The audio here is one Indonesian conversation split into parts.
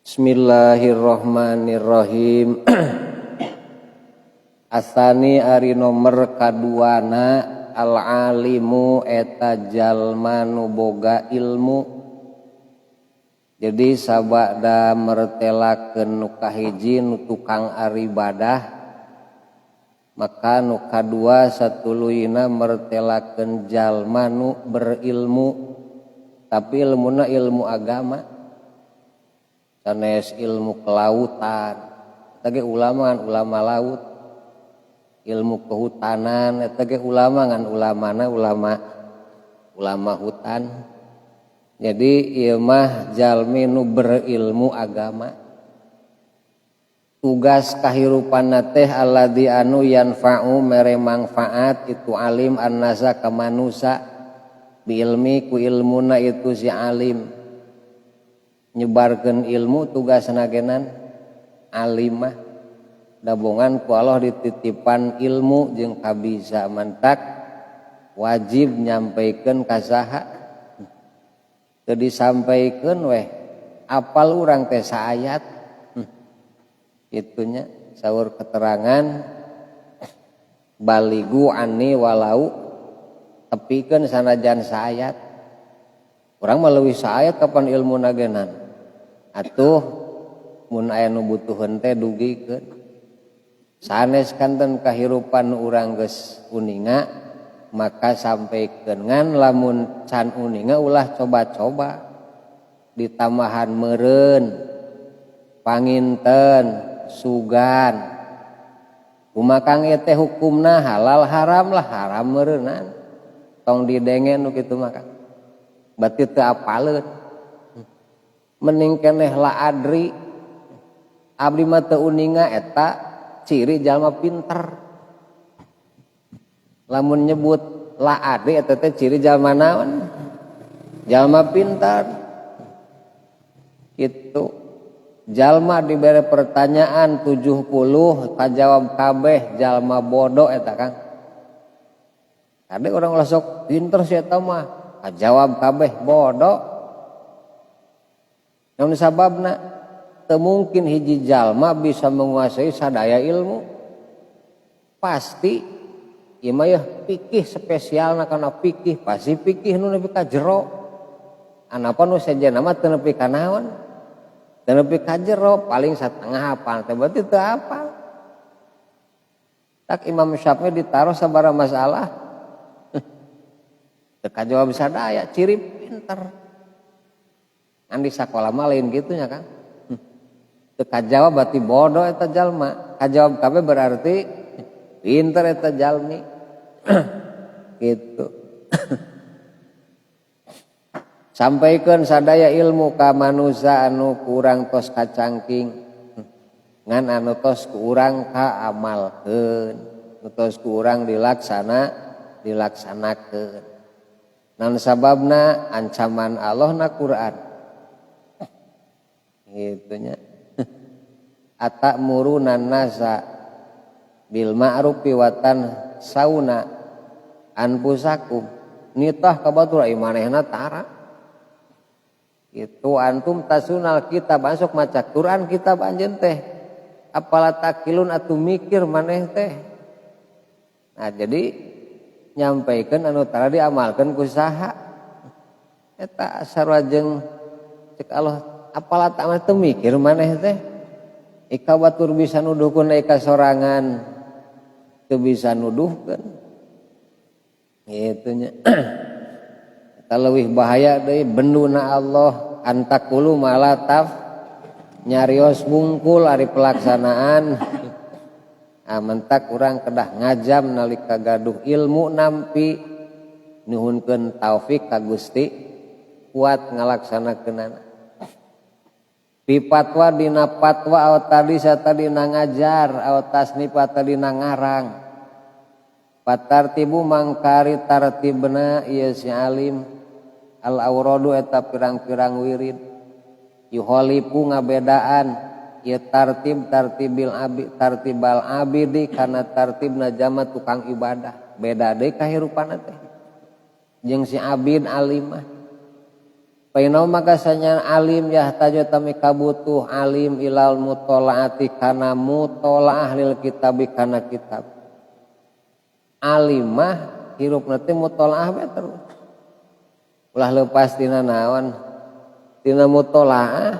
Bismillahirrahmanirrahim. Asani ari nomer kaduana al-alimu eta jalma nu boga ilmu. Jadi sabada mertelakeun nu kahiji nu tukang aribadah, maka nu kadua satuluyna mertelakeun jalma nu berilmu tapi ilmuna ilmu agama. Sanes ilmu kelautan, eta ge ulama ngan ulama laut. Ilmu kehutanan eta ge ulama ngan ulamana ulama hutan. Jadi ieu mah jalmi nu berilmu agama. Tugas kahirupanna teh alladzi anu yanfa'u mere manfaat itu alim annasa ka manusa bi ilmi ku ilmuna itu si alim. Nyebarkeun ilmu tugasna genan alimah dabongan ku Allah dititipan ilmu jeung kabisa mantak wajib nyampaikeun ka saha teu disampaikeun weh apal urang teh saayat itunya saur keterangan baligu anni walau tepikeun sanajan saayat urang mah leuwih saayat kapan ilmu nagenan atuh mun aya nu butuheun teh dugikeun sanes kanten kahirupan urang geus uninga maka sampaikeun ngan lamun can uninga ulah coba-coba ditamahan meureun panginten sugan kumaha teh hukumna halal haram lah haram meureunan tong didengen nu kitu mah berarti teu apaleun mending keneh la adri abdi mah teu uninga eta ciri jalma pinter. Lamun nyebut la adri eta teh ciri jalma naon? Jalma pinter. Kitu. Jalma dibere pertanyaan 70 kajawab kabeh jalma bodoh eta Kang. Ade orang ulah sok pinter si eta mah kajawab kabeh bodoh. Namun sababna teu mungkin hiji jalma bisa menguasai sadaya ilmu. Pasti ieu mah ya fikih spesialna kana fikih, pasti fikih nu nepi ka jero. Anapa nu sejenna mah teu nepi ka naon? Teu nepi ka jero, paling satengah hafal teh berarti teu hafal. Tak Imam Syafi'i ditaruh sabaraha masalah. Teu kajawab sadaya, ciri pinter. Andi sakola mah lain gitunya Kang. Teu kajawab berarti bodoh eta jalma. Kajawab kabeh berarti pinter eta jalmi. Gitu. Sampaikeun sadaya ilmu ka manusia anu kurang tos kacangking. Ngan anu tos ku urang ka amalkeun. Anu tos ku urang dilaksanakeun. Naon sababna ancaman Allah na Quran. Gitunya atamuruna nasa bil ma'rufi wa tansauna anfusakum nitah kabatur imanehna tara itu antum tasunal kitab masuk maca Quran kitab anjeun teh apala takilun atuh mikir maneh teh. Nah jadi nyampaikeun anu tara diamalkeun ku saha eta sarua-jeung cek Allah apalah tak mah teu mikir maneh teh ika batur bisa nuduhkeun ika sorangan teu bisa nuduhkeun kitu nya eta leuwih bahaya deui benduna Allah antakulu malataf nyarios wungkul ari pelaksanaan mentak urang kedah ngajam nalika gaduh ilmu nampi nuhunkeun taufik ka Gusti kuat ngalaksanakeunana. Di fatwa dina fatwa aw tadi satadina ngajar aw tasnifa tadina ngarang patartibu mangkari tartibna ieu si alim al auradu eta pirang-pirang wirid yuholipu ngabedaan ieu tartibal abidi kana tartibna jama tukang ibadah beda deui kahirupanna teh jeung si abid alimah Painau maka sanya alim yahtaju tami kabutuh alim ilal mutolaati kana mutolaah lil kitabi kana kitab. Alimah hirup nanti mutolaah be terus. Ulah lepas tina naon tina mutolaah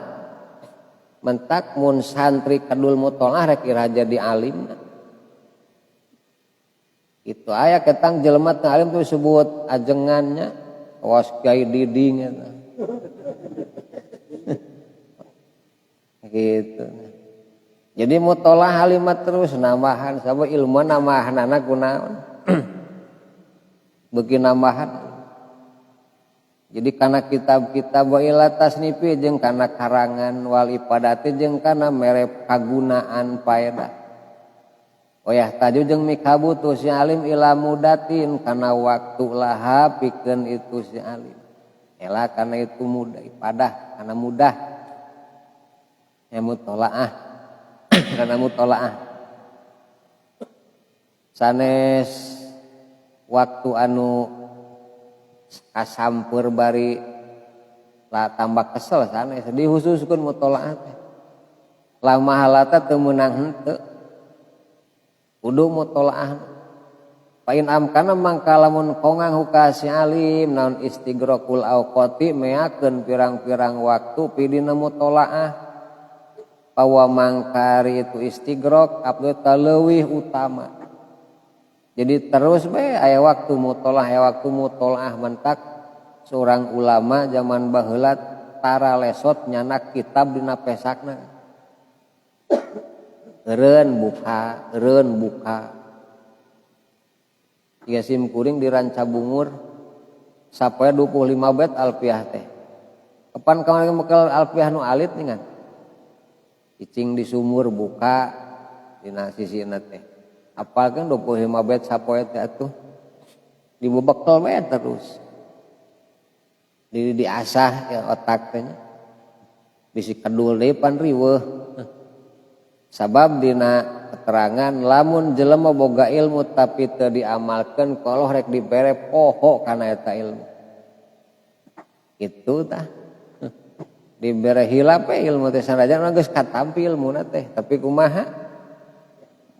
mentak mun santri kadul mutolaah rek ira jadi alim. Itu aya ketang jelema teu alim tuh disebut ajengannya awas kiai diding eta. Gitu. Jadi mutolaah halimat terus nambahan sabab ilmu nambahanana kunaon? Beuki nambahan. Jadi kana kitab-kitab wa ila tasnifi jeung kana karangan wal ipadati jeung kana mere kagunaan faedah. Wayah taju jeung mikabutuh si alim ila mudatin kana waktu laha pikeun itu si alim. Ela karena itu mudah ibadah karena mudah ya mutolaah karena mutolaah sanes waktu anu kasampeur bari lah tambah kesel sanes dihususkeun mutolaah teh lama halata teu meunang henteu kudu mutolaah. Pain amkana mangka lamun kongang hukasi alim naon istighraqul awqati meakeun pirang-pirang waktu pidina mutolaah pawa mangkari itu istighraq abdu taleuwih utama. Jadi terus bae aya waktu mutolaah mentak seorang ulama zaman baheula tara lesot nyanak kitab dina pesakna. Eureun buka tiga sim kuring di ranca bungur sapoe 25 bet alfiah teh. Kapan kamari mekel alfiah nu alit ningan. Cicing di sumur buka dina sisina teh. Apalkeun 25 bet sapoe teh atuh. Dibebekel we terus. Diasah ya otak teh nya. Bisi kedul deui pan riweuh. Sabab dina keterangan lamun jelema boga ilmu tapi teu diamalkeun kaloh rek dibere poho kana eta ilmu. Itu tah. Dibere hilap ilmu teh sanajan geus katampi ilmuna teh tapi kumaha?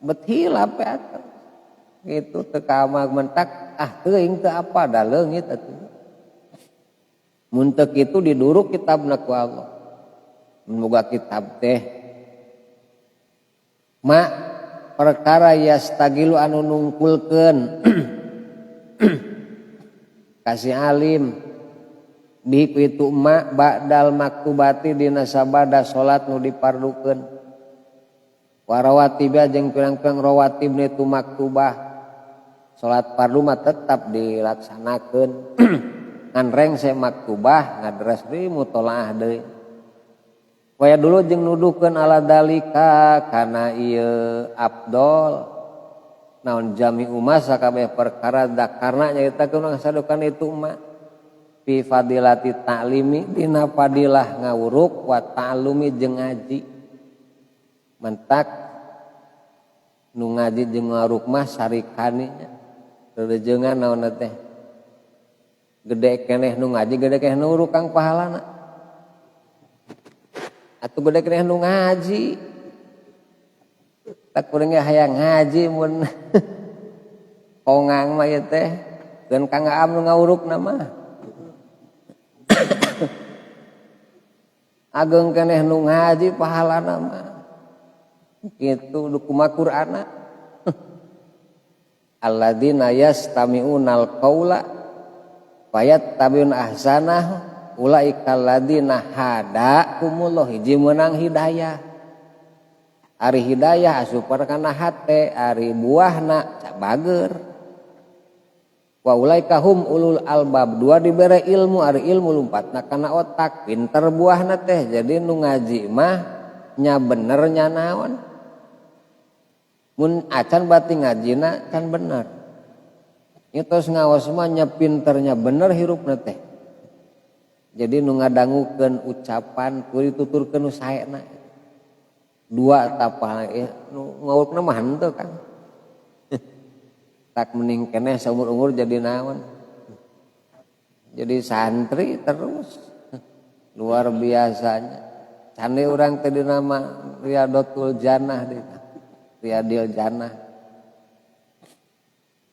Bet hilap atuh. Gitu teu kaamag mentak teuing teu apa da leungit atuh. Mun teu kitu diduruk kitabna ku Allah. Mun boga kitab teh ma perkara yastagilu anu nungkulkeun kasih alim bi kitu ma ba'dal maktubati dina sabada salat nu dipardukeun warawatib jeung pirang-pirang rawatib itu maktubah salat fardu mah tetap dilaksanakeun ngan rengse maktubah ngadres deui mutolaah deui. Waya dulu jeung nuduhkeun ala dalika kana ieu afdol naon jami umma sakabeh perkara dakarna nyaritakeun sadukan itu mah fi fadilati ta'limi dina fadilah ngawuruk wa ta'allumi jeung ngaji mentak nu ngaji jeung ngawuruk mah sarikani rerejeungan naon teh gede keneh nu ngaji gede keneh nu uruk kang pahalana. Atuh gede keneh nu ngaji. Tak kuring ge hayang ngaji mun kongang mah ieu teh. Keun Kang Aam nu ngawurukna mah. Ageung keneh nu ngaji pahalana mah. Kitu kumaha Qur'anna. Alladzina yastami'unal qaula fayattabi'una ahsanahu ulaikal ladzina hadakumullah hiji meunang hidayah. Ari hidayah asuper kana hate, ari buahna cabager. Wa ulaika hum ulul albab, dua dibere ilmu, ari ilmu lumpatna kana otak, pinter buahna teh. Jadi nu ngaji mah nya bener nya naon. Mun acan bati ngajina can bener. Itu ngawas mah nya pinternya bener hirupna teh. Jadi nu ngadangukeun ucapan kudu dituturkeun nu saena. Dua tapal nu ngawurna mah henteu Kang. Tak mending keneh saumur-umur jadi naon. Jadi santri terus. luar biasanya. Candi orang tadi nama Riyadul Jannah deh. Riyadil Jannah.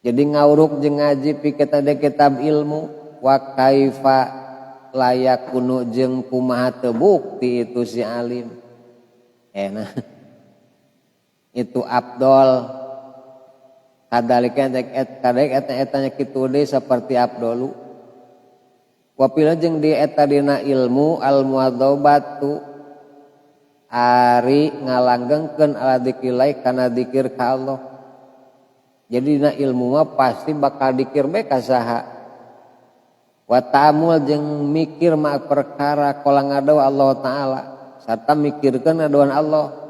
Jadi ngawruk jeung ngaji pikeun teh kitab ilmu wa kaifa layakunu jeung kumaha teu bukti itu si alim. Nah. Itu Abdol kadalika etanya kitu deui saperti Abdolu wapila jeung di eta dina ilmu al muadzabatu ari ngalanggengkeun ala dzikrillah kana dzikir ka Allah. Jadi dina ilmu mah pasti bakal dzikir bae ka saha wa ta'amul jeung mikir ma perkara qala ngadawa Allah taala sarta mikirkeun aduan Allah.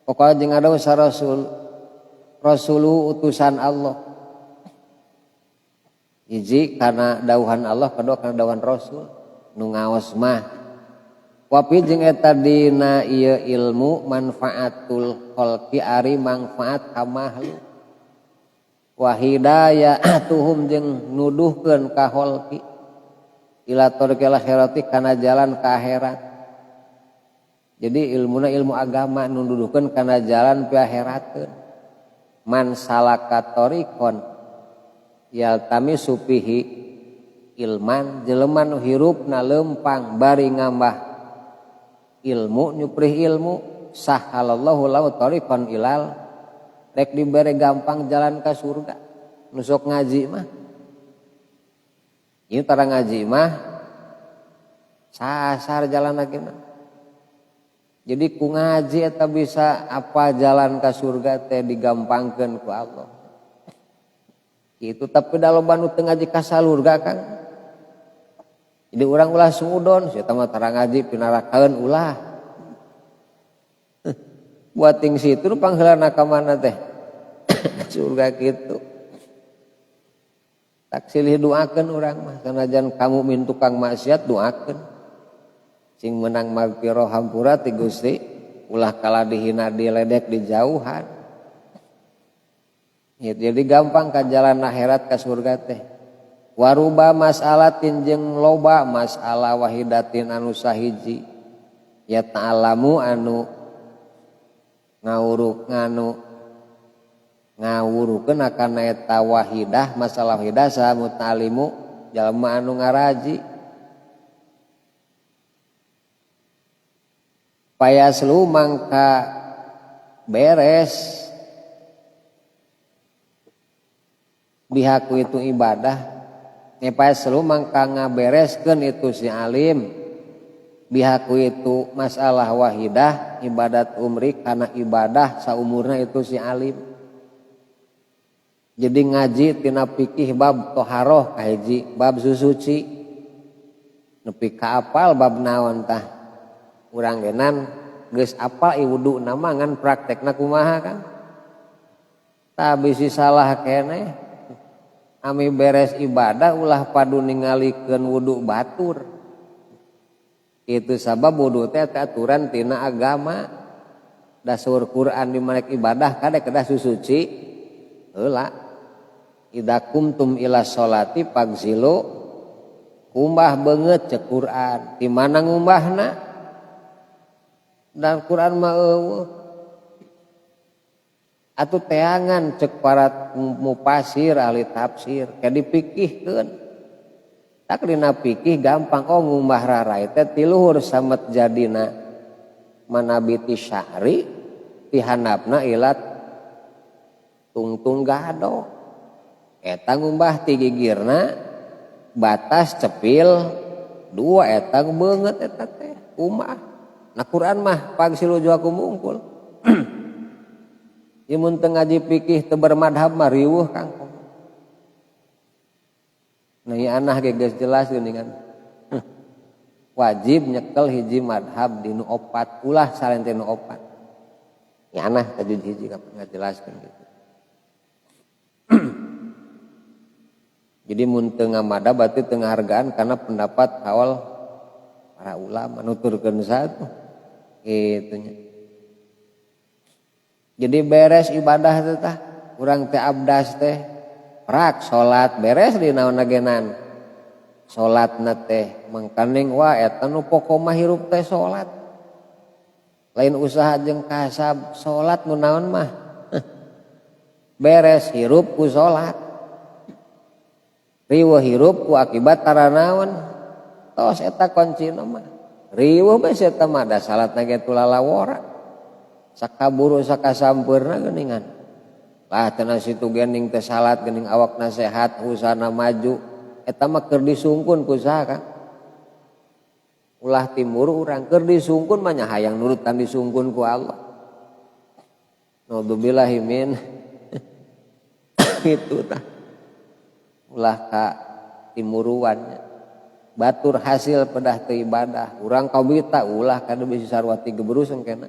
Pokoknya jeung ada sa Rasuluh utusan Allah. Hiji karena dauhan Allah, kedua karena dauhan Rasul. Nu ngaos mah. Wapi jeung eta dina ieu ilmu manfaatul khalqi ari manfaat ka makhluk. Wa hidayatuhum jeung nuduhkeun ka khalqi ila tariqil akhirati kana jalan ka akhirat. Jadi ilmuna ilmu agama nududukeun kana jalan pi akhirateun. Man salaka tariqon yaltamisu fihi ilman jelema nu hirupna leumpang bari ngambah ilmu nyuprih ilmu sahalallahu lahu tariqan ilal rek dibere gampang jalan ka surga. Nu sok ngaji mah ieu tara ngaji mah sasar jalan ageuna. Jadi ku ngaji eta bisa apa jalan ke surga teh digampangkeun ku Allah. Itu tapi da loba nu teu ngaji ka salurga Kang. Jadi urang ulah sudon sia mah tara ngaji pinarakaeun ulah. Buat ting situ nu pangheulana ka mana teh? Surga kitu. Tak silih doakeun urang mah sanajan kamu min tukang maksiat doakeun. Sing menang magfirah hampura ti Gusti ulah kala dihina diledek di jauhan. Jadi gampang ka jalan akhirat ka surga teh. Waruba mas'alatin jeung loba masalah wahidatin anu sahiji. Ya ta'alamu anu ngawurukeun akana eta wahidah masalah wahidah saha muta'alimu jalma anu ngaraji. Payaslu mangka beres bihaku itu ibadah payaslu mangka ngabereskeun itu si alim bihaku itu masalah wahidah ibadat umri karena ibadah saumurna itu si alim. Jadi ngaji tina fikih bab toharoh kahiji bab susuci nepi ka apal bab naon tah urang genan geus apal wudu nama ngan praktekna kumaha kan tah bisi salah keneh ami beres ibadah ulah padu ningalikeun wudu batur itu sabab wudu teh aturan tina agama dasar Quran di malek ibadah kadek kedah susuci heula idza kumtum ila sholati pagzilu kumbah beungeut cek Quran di mana ngumbahna dan Quran mah atuh teangan cek para mufasir ahli tafsir kayak dipikihkeun tak dina pikih gampang ngumbah rarai teh ti luhur samet jadina manabiti syahri ti handapna ilat tungtung gado eta ngumbah ti gigirna batas cepil dua eta beungeut eta teh kumaha. Nah Quran mah pagsilu jua kumungkul. Imun teu ngaji fikih teu bermadhab mah riweuh Kang. Nah ieu anah ge geus jelas geuningan. Wajib nyekel hiji madhab dinu opat ulah salente nu opat. Ieu anah tadi hiji kapan ngajelaskeun gitu. Jadi mun teu ngamadhab berarti teu ngahargaan karena pendapat awal para ulama nuturkeun satu. Itunya. Jadi beres ibadah teh tah urang teh abdas teh rak salat beres di naon agenan salatna teh mangkaning wa eta nu pokok mah hirup teh salat. Lain usaha jeung kasab salat nu naon mah beres hirup ku salat. Riweuh hirup ku akibat taranaon tos eta kuncina mah. Riweuh bae eta mah da salatna ge tulalawora. Sakaburu sakasampeurna geuningan. Lah cenah situ geuning teh salat geuning awakna sehat usahana maju eta mah keur disungkun ku saha Kang? Ulah timur urang keur disungkun mah nya hayang nurutan disungkun ku Allah. Naudzubillahi min itu tah. Ulah ka timuruannya. Batur hasil pedah teu ibadah. Urang kawita ulah kada bisi sarwati geberus engkena.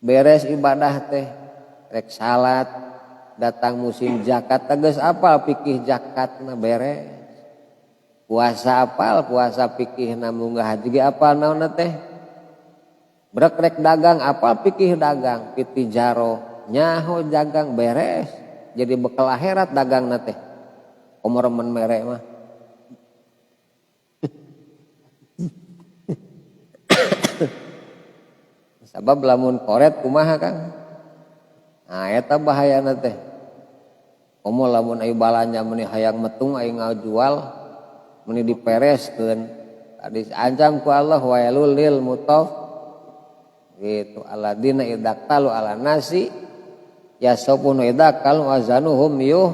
Beres ibadah teh rek salat datang musim zakat tegas apal pikih zakatna beres. Puasa apal puasa pikihna munggah haji ge apal naonna teh. Brek rek dagang apal pikih dagang pitijaro nyaho dagang beres. Jadi bekal akhirat dagangna teh. Umur men mere mah. Sabab lamun koret kumaha Kang? Nah eta bahayana teh. Komo lamun aya balanya meuni hayang metung aya ngajual meuni dipereskeun. Tadi ancam ku Allah wailul lil mutaf gitu alladzina idaqalu ala nasi yasabunu idaqal wazanuhum yuh.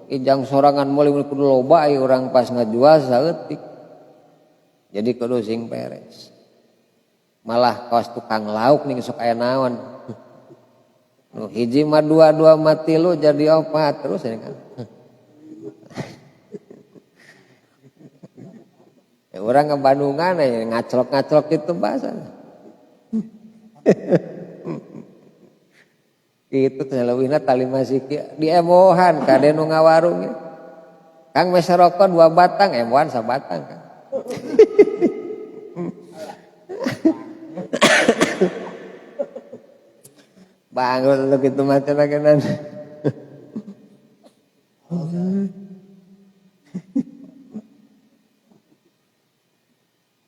Ijang sorangan meuli kudu loba aya urang pas ngajual saeutik. Jadi kudu sing peres. Malah kaos tukang lauk nih sok aya naon. Nu hiji mah dua mah tilu jadi opat terus ini kan. Ya urang ke Bandungan aya ngaclok-ngaclok kitu bahasana. Itu teh leuwihna tali masiki diemohan kade nu ngawarung. Kang mesa rokok 2 batang emohan sabatang Kang. Bangun lu gitu macam nagenan.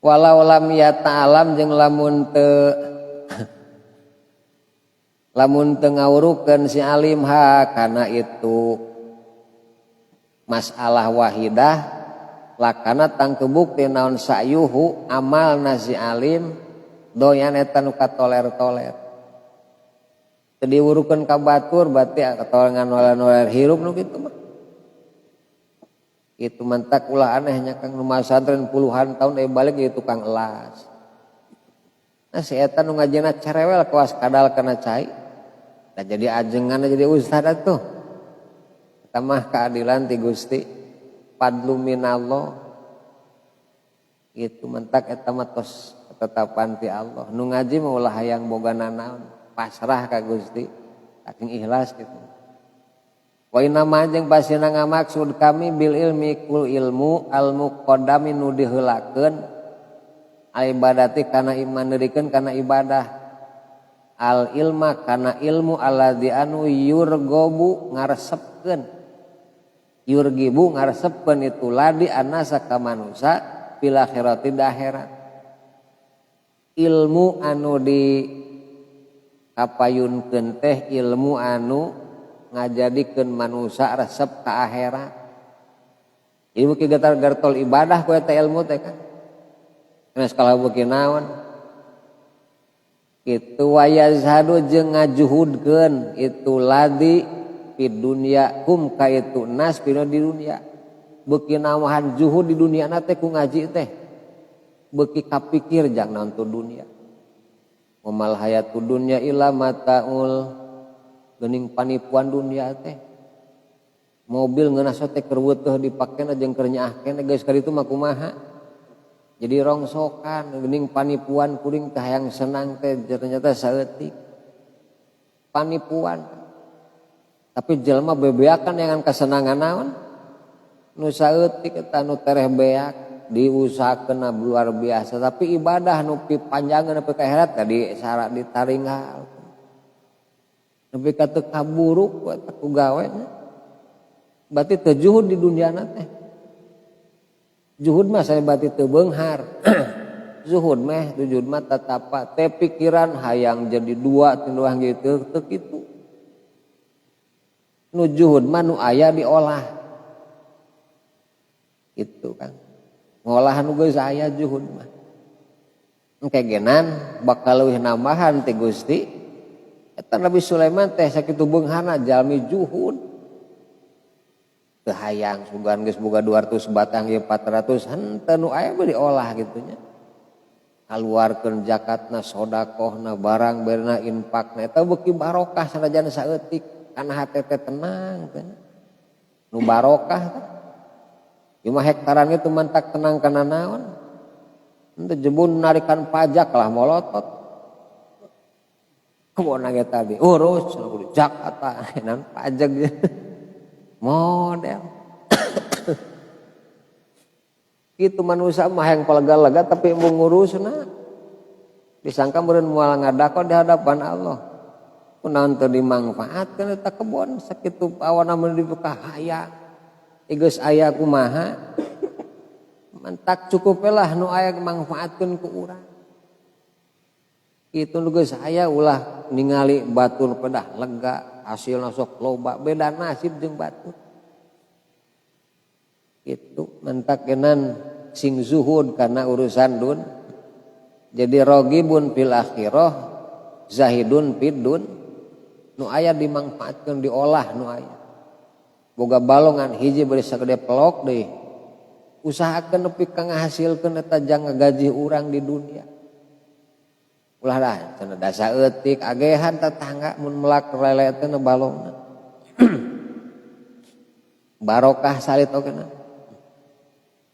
Walau lam yata'alam jeung lamun teu ngawurukeun si alim ha kana itu masalah wahidah lakana tang kebukti naon sayuhu amal nasi alim doyan eta nu katoler-toler. Teu diurukeun ka batur berarti katolengan noler-noler hirup nu kitu mah. Itu mentak ulah anehnya Kang rumah santren puluhan tahun balik jadi tukang elas. Nah si eta nu ngajina cerewel kawas kadal kana cai. Nah jadi ajengan jadi ustad atuh. Eta mah keadilan ti Gusti. Fadlu minallah. Itu mentak eta mah tos ketetapan ti Allah. Nu ngaji mah ulah hayang boga nanaon. Pasrah ka Gusti saking ikhlas gitu. Wa inna ma jeung pasina ngamaksud kami bil ilmi kul ilmu al muqaddami nu diheulakeun al ibadati kana iman neurikeun kana ibadah al ilma kana ilmu alladzi anu yurgobu ngaresepkeun yurgibu ngaresepkeun itu ladi anasa ka manusa fil akhirati di akhirat ilmu anu di kapayunkeun teh ilmu anu ngajadikeun manusia resep ka akhirat. Ieu beuki gartol ibadah ku eta ilmu teh kan. Geus kalau beuki naon? Kitu wayazhadu jeung ngajuhudkeun itu ladi fid dunya kum ka itu nas pina di dunia. Beuki nawahan juhud di dunia na teh ku ngaji teh. Beuki kapikir jang naon tu dunia. Wamal hayatud dunya illa mataul geuning panipuan dunia teh. Mobil ngeunah teh keur weuteuh dipakena jeung keur nyaahkeun geus ka ditu mah kumaha. Jadi rongsokan geuning panipuan kuring teh hayang senang teh ternyata saeutik. Panipuan. Tapi jelema bebeakan yang kesenangan naon? Nu saeutik eta nu tereh beak. Diusahakeun luar biasa tapi ibadah nu panjangan nepi ka akhirat tadi syarat ditaringgal nepi ka teu kaburu ku eta ku gawe berarti teu juhud di dunia teh Juhud mah salibati teu beunghar. Zuhud mah tujud mah tatapa teh pikiran hayang jadi dua teu hayang jadi teu kitu. Nu juhud mah nu aya diolah. Gitu kan. Ngolah nu geus aya juhud mah. Engke genan bakal leuwih nambahan ti Gusti. Eta Nabi Sulaiman teh sakitu beungharna jalmi juhud. Teu hayang sugan geus boga 200 batang ieu 400 henteu nu aya mah diolah kitu nya. Kaluarkeun zakatna, sodakohna, barang berna, infakna eta beuki barokah sanajan saeutik kana hate teh tenang teh. Nu barokah teh. Ieu mah hektaran itu mantak tenang kana naon? Henteu jebun narikan pajak lah molotot. Kebona ge tadi urus kudu zakat naon pajak ge. Model. Itu manusia mah yang pelega-lega tapi mau ngurusna disangka meureun moal ngadako di hadapan Allah kunaon teu dimanfaatkeun eta kebon sakitu awana mun dibuka hayang geus aya kumaha mentak cukup lah nu aya manfaatkeun ku urang kitu nu geus aya ulah ningali batur pedah lega hasilna sok loba beda nasib jeung batur itu mentak genan sing zuhud karena urusan dun jadi rogibun fil akhirah zahidun fid dun nu aya dimanfaatkeun diolah nu aya boga balongan hiji bari sagede pelok deui usahakeun nepi ka ngahasilkeun eta jang ngagaji urang di dunia ulah dah cenah dasa eutik agehan tetangga mun melak lele teh balongna barokah salit oge na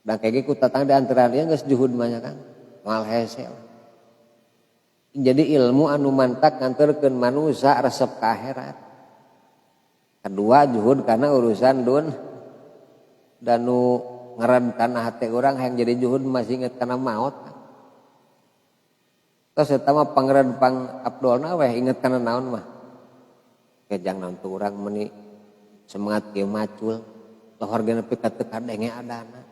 dan kayak gitu tatang di antara dia geus juhud mah nya Kang moal hese jadi ilmu anu mantak nganterkeun manusia resep ka akhirat kedua juhud karena urusan dun dan nu ngeren kana hate urang hayang jadi juhud masih inget kana maot tos eta mah pangeran pang Abdulna weh inget kana naon mah kejang naon tu urang meuni semangat kieu macul lohor ge nepi ka teu kadenge adana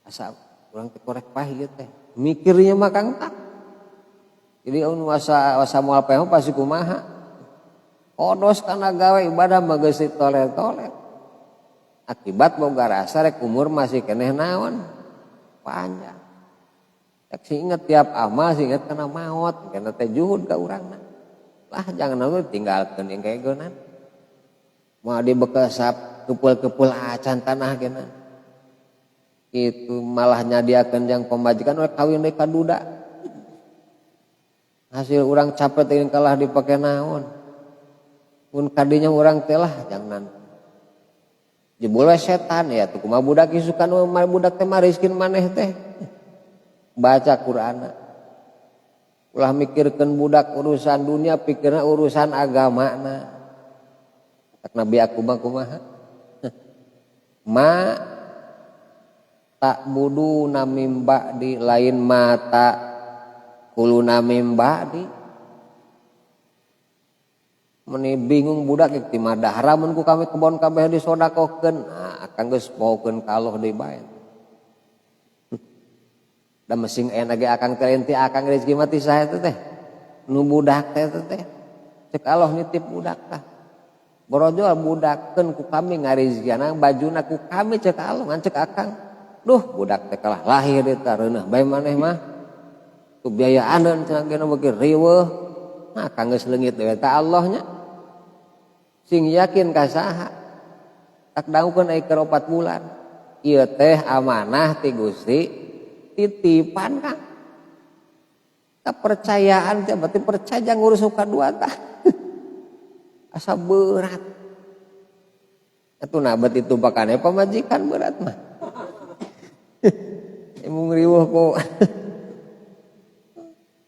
asa urang teh korek pahit teh mikirnya mah Kang tak jadi mun wasa moal peh pasti kumaha odos kana gawe ibadah mah geus ditole-tole akibat boga rasa rek umur masih keneh naon panjang tak sih inget tiap amal sih inget kana maot kana teh juhud ka urangna lah jangan naon tinggalkeun yang kayak geunan moal dibekesap kepul-kepul acan tanah geuna itu malah nyadiakeun yang pemajikan oleh kawin deui ka duda hasil urang capek teh kalah dipake naon mun kadinya urang teh lah jangan jebul we setan ya tuh kumaha budak isukan budak teh mariskin maneh teh baca Qur'ana ulah mikirkeun budak urusan dunia pikirna urusan agamana tak nabi aku mah kumaha ma tak budu namim ba'di lain mata kulu namim ba'di meni bingung budak ti madah haramun ku kami kebon kabeh disodakohkeun nah akan geus pohokeun ka Allah deui bae da mesing aya ge akang teh enti akang rezeki mah ti saha teh nu budak teh cek Allah nitip budak tah borojol budakkeun ku kami ngarizkiana bajuna ku kami cek Allah ngan cek akang duh budak teh kalah lahir eta reuneuh bae maneh mah tu biayaan cenah geuna beuki riweuh nah kang geus leungit deui eta Allah nya sing yakin ka saha tak daungkeun ai keur 4 bulan ieu teh amanah ti Gusti titipan Kang kepercayaan teh berarti percaya ngurus kadua tah asa berat atuh nabat itu pakane pamajikan berat mah emung riweuh ku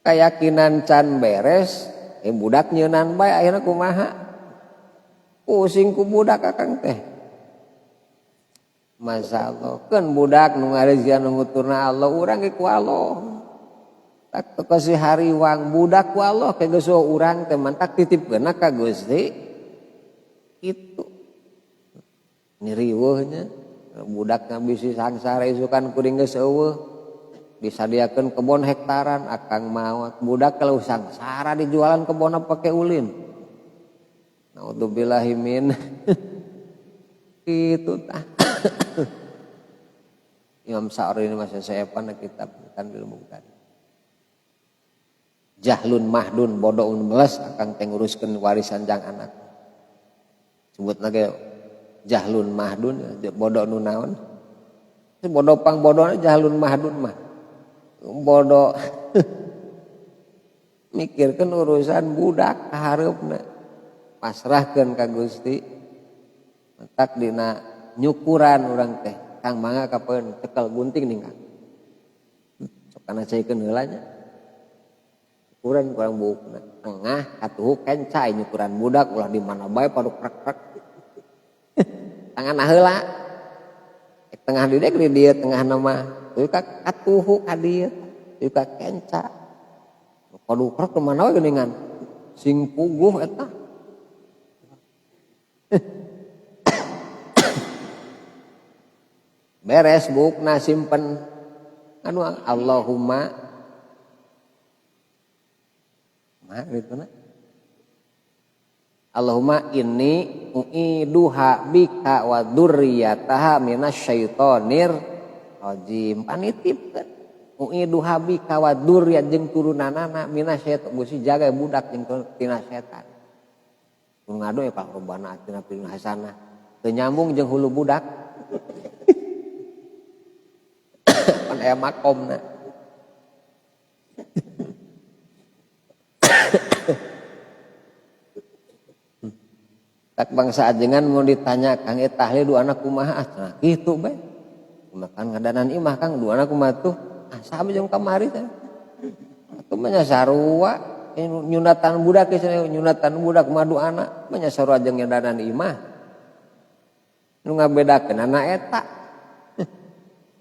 keyakinan can beres budak nyeunan bae akhirna kumaha pusing ku budak akang teh masyaallah keun budak nu ngarezian nu nguturna Allah urang ge ku Allah tak teu kasih hariwang budak ku Allah ke geus urang teh mantak titipkeun ka Gusti itu ini riweuhnya Budakna bisi sangsara isukan kuring geus eueuh disadiakeun kebon hektaran akang maot budak kalau sangsara dijualan kebonna pake ulin naudzubillahi min kitu tah Imam Sa'ri ini masih saya pana kitab kan ilmu tadi jahlun mahdun bodohun meles akang teh nguruskeun warisan jang anak sebut lagi jahlun mahdun bodoh nu naon bodoh pang bodohna jahlun mahdun mah bodoh mikirkeun urusan budak kahareupna pasrahkeun ka Gusti mentak dina nyukuran urang teh kang mangga kapeun tekel gunting ning kang sok kana caikeun heula nya ukuran kurang buukna tengah atuh kencai nyukuran budak ulah di mana bae paduk prek-prek tangan heula tengah di dek di dieu tengah nama teu ka atuh ka dieu teu ka kenca paduk prek kemana we geuningan sing puguh eta beres bukna simpen anu Allahumma Allahumma inni u'iduha bika wa dzurriyyataha minasyaitonir rajim panitipkeun u'iduha bika wa dzurriyyat jeung turunanana minasyaiton Gusti jaga budak jeung tina setan ngado ya Pak robana atina pilih hasanah teu nyambung jeung hulu budak pan aya makomna tak bangsa ajengan mau ditanya Kang tahlil dua anak kumaha nah kitu bae makan ngadanan imah Kang dua anak kumaha tuh saha jeung kamari teh atuh mah nya sarua nyunatan budak nyunatan budak madu anak mah nya sarua jeung ngadanan imah nu ngabedakeun anak eta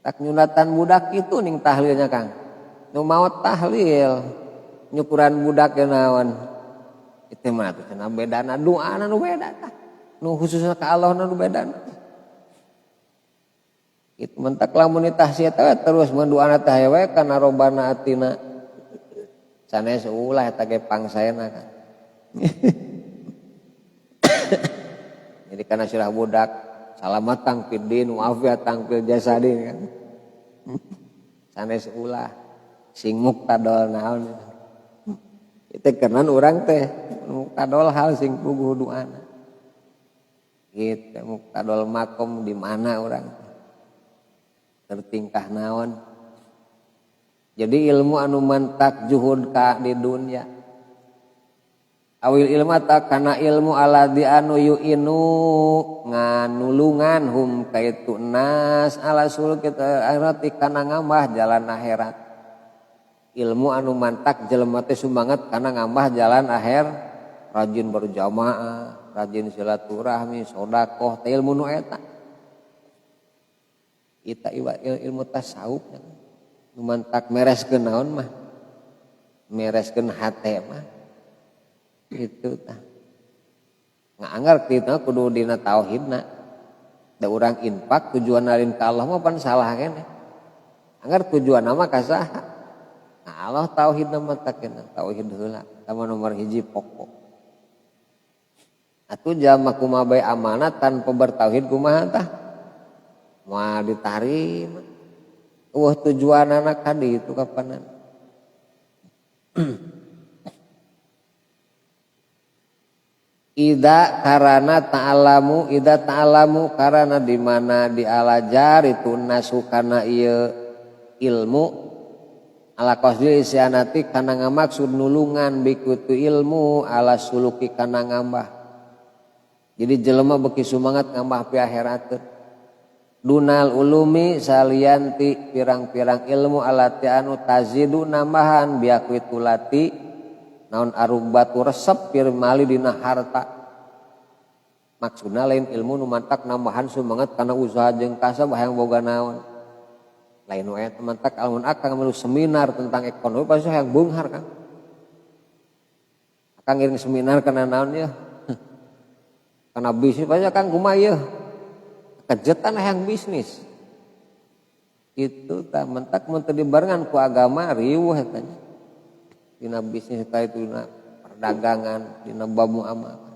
tak nyunatan budak itu ning tahlilnya Kang nu maot tahlil nyukuran budak ge naon itu mah teh cenah bedana doana nu beda tah nu khususna ka Allah nu bedana kitu mentak lamun ditahsiat terus mendoana teh we kana robana atina sanes ulah eta ge pangsaena kan jadi kana sirah budak salamatang fid din wa afiatang fil jasadi kan sanes ulah sing muktadol naon itu kenan orang teh muktadol hal sing puguh duana gitu muktadol makom di mana orang tertingkah naon jadi ilmu anu mantak juhud ka di dunia awil ilmu tak kana ilmu aladi anu yuinu nganulungan hum kaitu nas ala suluk akhirat kana ngambah jalan akhirat ilmu anu mantak jelema teh sumanget kana ngambah jalan akhir rajin berjamaah rajin silaturahmi sedekah teh ilmu nu eta ita ilmu tasawuf nu mantak mereskeun naon mah mereskeun hate mah itu tah nganggar kitu kudu dina tauhidna da urang infak tujuan lain ka Allah mah pan salah keneh anggar tujuan mah ka saha Allah tauhid nama takena tauhid heula sama nomor hiji pokok. Atuh jalma kumaha bae amanat tanpa bertauhid kumaha tah? Moal ditarima. Tujuanana ka ditu kapanan. Ida ta'alamu karana di mana dialajar itu nasukana ieu ilmu ala qasdil isyanati kana ngamaksud nulungan bikutu ilmu ala suluki kana ngambah jadi jelema beki sumangat ngambah pi akhirateun dunal ulumi salianti pirang-pirang ilmu alati anu tazidu nambahan biakwitulati naon arubatu resep pir mali dina harta maksudna lain ilmu nu mantak nambahan sumangat kana usaha jeung kasab hayang boga naon lain wae teman-teman almun akang melu seminar tentang ekonomi pasti yang beunghar kan akang ngiring seminar kana naon ya kana bisnis pasti akang kumaha ieu kejetan yang bisnis itu tak mentak menteu dibarengan ku agama riweuh tanya dina bisnis eta itu dina perdagangan dina bamuamalah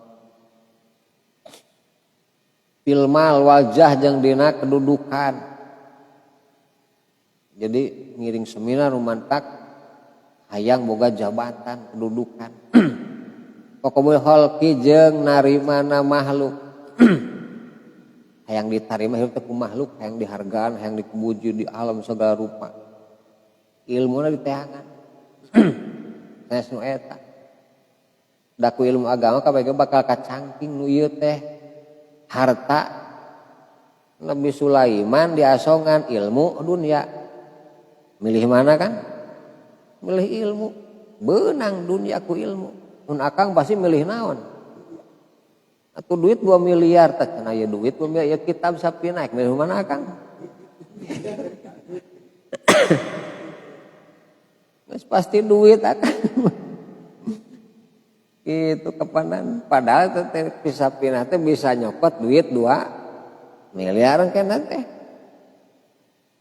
filmal wajah jeung dina kedudukan. Jadi ngiring seminar rumantak hayang boga jabatan kedudukan. Pokoknya holki jeung narimana makhluk. Hayang ditarima hirup teh ku makhluk, hayang dihargaan, hayang dikebuju di alam segala rupa. Ilmuna diteangan. Sanes nu eta. Da ku ilmu agama kabeh bakal kacangking nu ieu teh harta Nabi Sulaiman diasongan ilmu dunia. Milih mana kan? Milih ilmu. Beunang dunia ku ilmu. Mun akang pasti milih naon? Atuh duit 2 miliar teh cenah ieu duit 2 miliar ya kitab sapi naik milih mana akang? Geus pasti duit akang. Itu kepanan padahal teh pisapina teh bisa nyokot duit 2 miliar kena teh.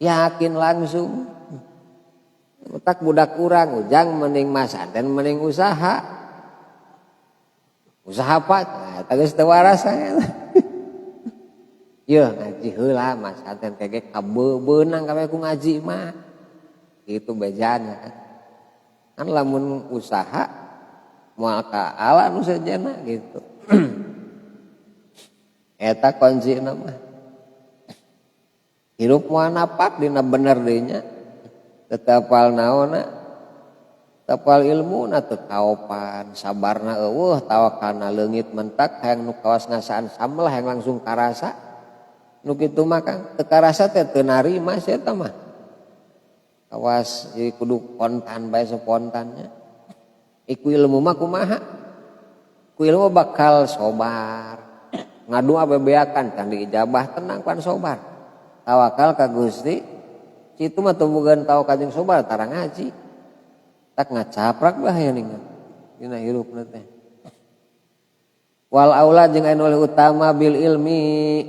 Yakin langsung. Utak budak urang ujang mending masaden mending usaha. Usaha apa? Nah, eta geus teu waras Yeuh ngaji heula masaden kege kabeunang kabeh ku ngaji mah. Itu bejana kan. Kan lamun usaha moal ka ala nu sejenna gitu. Eta kuncina mah. Hirup moal napak dina bener deui nya. Teu apal naonna. Tapal ilmu na teu kaopan, sabarna eueuh tawakalna leungit mentak hayang nu kawas ngasaan samlah hayang langsung karasa. Nu kitu mah Kang teu karasa teh teu narima sia eta mah. Kawas jadi kudu kontan bae spontannya. Iku ilmu mah kumaha? Ku ilmu bakal sobar. Ngadu abebeakan can diijabah tenang pan sobar. Tawakal ka Gusti. Situ mah tumbuhan tawakal jeung sobar tara ngaji. Tak ngacaprak bahaya ningan dina hirupna teh. Wal aula jeung anu utama bil ilmi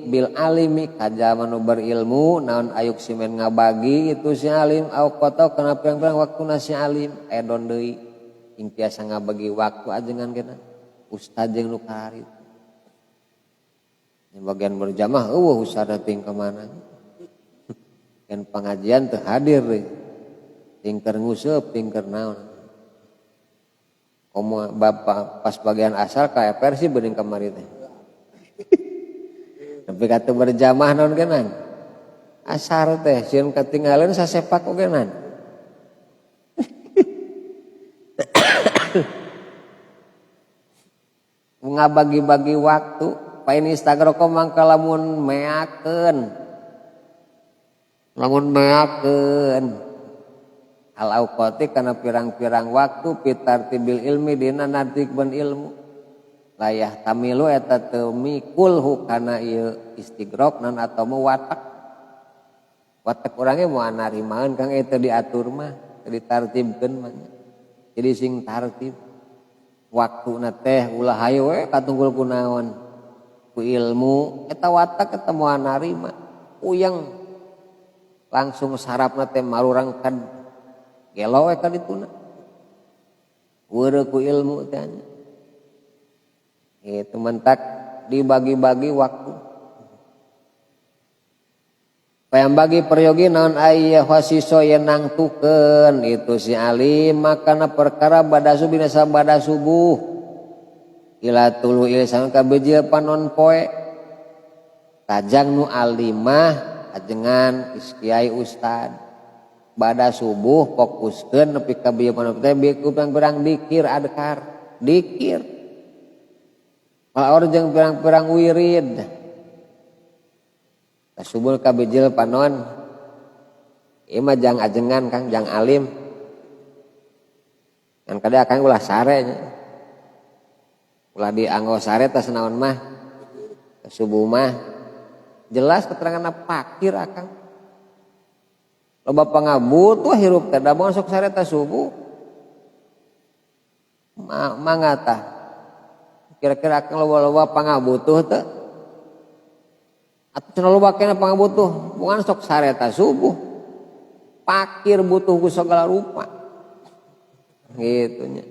bil alimi kajama nu berilmu naon ayuk simen ngabagi itu si alim au qata kana pirang-pirang waktuna si alim edon deui ing tiasa ngabagi waktu ajengan kena ustad jeung nu karit. Yang bagian berjamaah eueuh ustad ting ka mana. Kan pengajian teu hadir deui. Tingker nguseup, tingker naon. Komo bapak pas bagian asal kayak versi bening kamari teh. Tapi kata berjamaah naon genan. Asar teh sieun katinggalan sasepak ogenan. Ngabagi-bagi waktu, pain Instagram mangka lamun meakeun. Lamun meakeun. Al-auqati kana pirang-pirang waktu pitartibil ilmi dina nadikban ilmu layah tamilu eta teu mikul kana ieu istighraq nan atau watak urang ge moal narimaeun Kang eta diatur mah ditartibkeun mah jadi sing tartib waktuna teh ulah hayu we katunggul kunaon ku ilmu eta watak eta moal narima uyang langsung sarapna teh marurang kad gelo we ka dituna. Weureu ku ilmu teh. Itu mentak dibagi-bagi waktu. Payang bagi peryogi naon aya wasiso yenang tukeun itu si alim makana perkara badasu bina sabada subuh. Ila tulu ilsan ka beujeu panon poe. Tajang nu alimah ajengan kiai ustad. Bada subuh fokuskeun nepi ka bieu manuk teh bieu pirang-pirang dikir adkar dikir malaor jeung pirang-pirang wirid subuh ka bijil panon ieu mah jang ajengan Kang jang alim kan kada akang ulah sare nya ulah dianggo sare teh naon mah subuh mah jelas keteranganna pakir akang. Loba pangabutuh hirup teh da masuk sareta subuh. Mangata. Kira-kira akan loba-loba pangabutuh teh. Atuh cenah loba kena pangabutuh, bukan sok sareta subuh. Pakir butuh ku segala rupa. Gitu nya.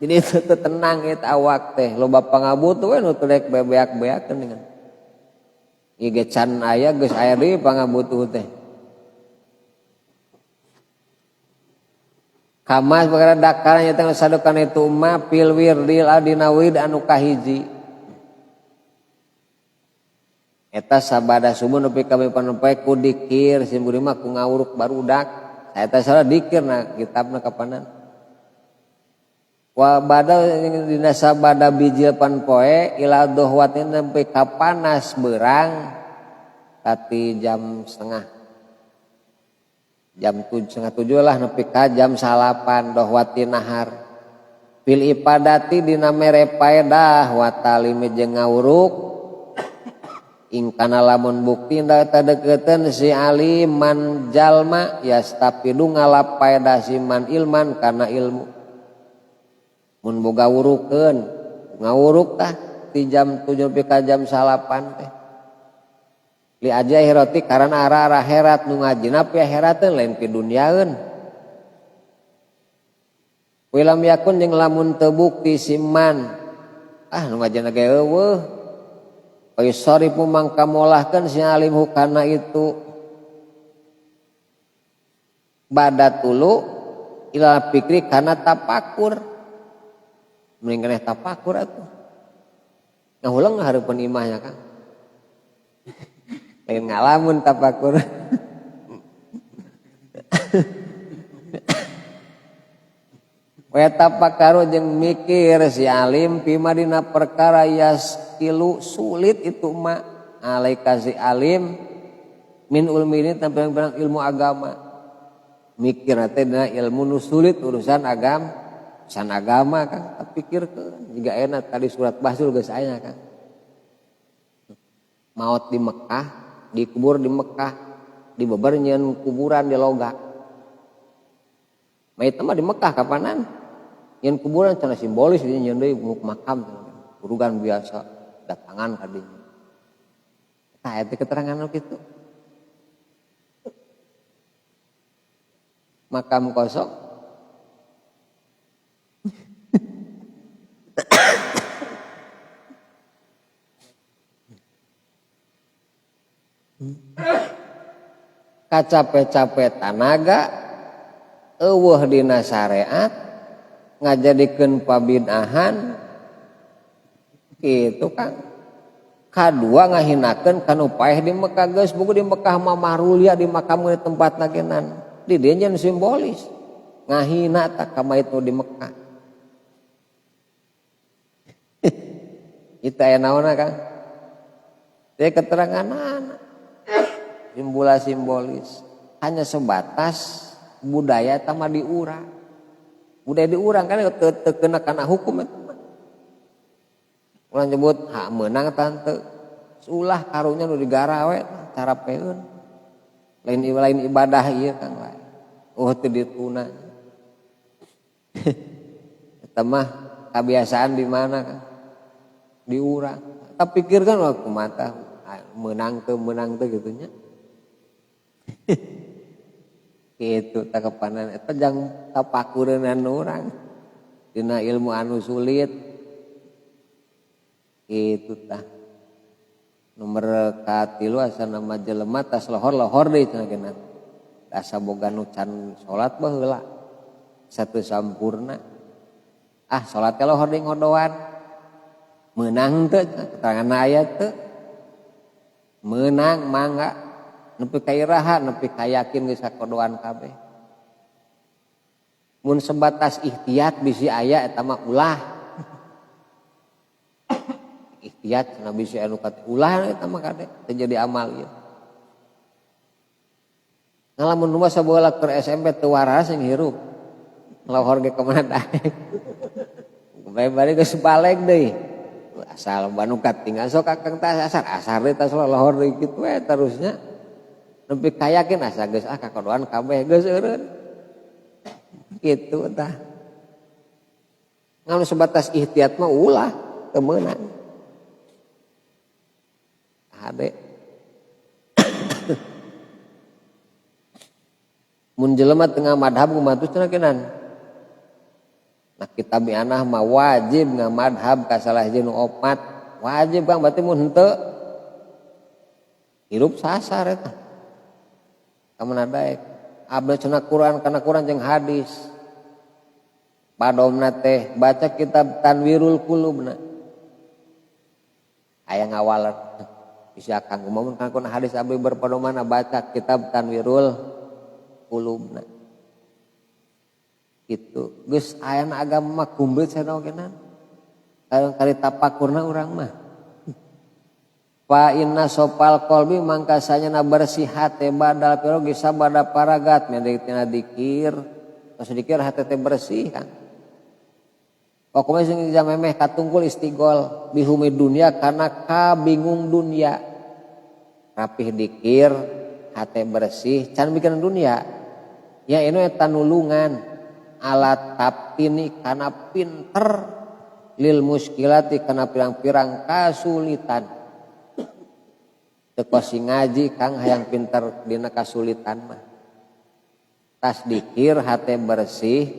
Jadi itu tenang eta awak teh, loba pangabutuh we nu teu rek bebeak-beakeun dengan. Ieu ge can aya geus aya deui pangabutuh teh. Kamas perkara dakar nya teh sadukan itu mah pil wirdil adina wid anu kahiji. Eta sabada subuh nepi ka panempe ku dikir simburi mah ku ngawuruk barudak. Eta salah dikir na kitabna kapanan. Wa bada dina sabada bijil pan poe ila dohwatin nepi ka panas beurang kati jam setengah. Jam 7.30 lah nepi ka jam 8 dohwati nahar. Fil ipadati dina mere paedah wa talimi jeung ngawuruk. Ingkana lamun bukti ndak tadekeuten si alim man jalma yastapidu ngalapaedah si man ilman kana ilmu. Mun boga wurukeun ngawuruk tah ti jam 7 nepi ka jam 8 teh. Li aja heroti karana arah-arah herat nu ngajina pi herateun lain pi dunyaeun. Wilam yakun jeung lamun teu bukti si man nu ngajina ge eueuh. Paisarifu mangka molahkeun si alim hukana itu badatulu ila pikri kana tapakur. Mending keneh tapakur atuh. Ngahulang hareupeun imahnya Kang. Lain ngalamun tapakur. Wa tapakaru jeung mikir si alim pima dina perkara yaskilu sulit itu mah alaika si alim min ulmi ini tampil ilmu agama. Mikir teh dina ilmu nu sulit urusan agama Kang. Pikirkeun jiga enak tadi surat Basul geus aya Kang. Maot di Mekah, dikubur di Mekah, dibeber nyeun kuburan di Loga. Mayit mah di Mekah kapanan? Yang kuburan cenah simbolis di nyeun deui makam kurugan biasa datangan ka dinya. Tah eta keterangan nu kitu. Makam kosong. Kacape-cape tanaga eueuh dina syariat ngajadikeun pabid'ahan kitu Kang. Kadua ngahinakeun kanu paeh di Mekah geus buku di Mekah mah marulia di makam di tempat nagenan. Di dieu nya simbolis. Ngahina tak ka mayit nu di Mekah. Kita aya naonna Kang? Teh keteranganana. Simbula simbolis. Hanya sebatas budaya tama diurang. Budaya diurang kan teu kena kana hukum eta. Urang nyebut hak meunang tante. Ulah karunya nu digara we carapeun. Lain ibadah ieu Kang lain. Teu dituna. Eta mah kebiasaan di mana Kang? Diurang. Tapi pikirkan waktu mata menang teu gitu nya. Gitu takepanan eta jang tapakureun urang dina ilmu anu sulit kitu tah. Nomor katilu asa nama jelema tas lohor deui cenah geuna. Asa boga nu can salat baheula. Satu sampurna. Salat teh lohor deui ngodoan. Meunang teu keterangan aya teu. Meunang mangga nepi ka iraha nepi ka yakin geus sakodoan kabeh. Mun sebatas ihtiyat bisi aya eta mah ulah. Ihtiyat cenah bisi anu kat ulah eta mah kade teu jadi amal ieu. Ngalamun nu sabola keur SMP teu waras yang hirup. Lohor ge ka mana daek. Bari geus baleg deui. Asal banu katingal sok kakang tas asar deui tas lohor deui kitu we terusnya. Nepi ka yakin asa geus kakodoan kabeh geus eureun. Kitu tah. Nganu sebatas ihtiyat mah ulah teu meunang. hade. Mun jelema tengah madhab kumaha cenah kenan. Nah kita bianah mah wajib ngamadhab ka salah hiji nu opat. Wajib Kang berarti mun henteu hirup sasar eta. Kamana daek. Abdi cenah Quran kana Quran jeung hadis. Padomna teh baca kitab Tanwirul Qulubna. Aya ngawaler. Bisa Kang kumaha kana hadis abdi berpadomana baca kitab Tanwirul Qulubna. Gitu. Geus ayana agama mah kumbet cenah ogenan. Kali tapakurna urang mah. Fa inna sopal qalbi mangkasanya bersih hate badal piro gisa bada paragat mendetina dikir. Tos dikir hate teh bersih kan. Pokoknya sing jamemeh katungkul istigol bihumi dunia karena kabingung dunia. Rapih dikir hate bersih can bikin dunia. Ya ini eta nulungan alat taptini kana pinter lil muskilati kana pirang-pirang kasulitan. Teu kosi ngaji Kang hayang pinter dina kasulitan mah. Tas dikir hate bersih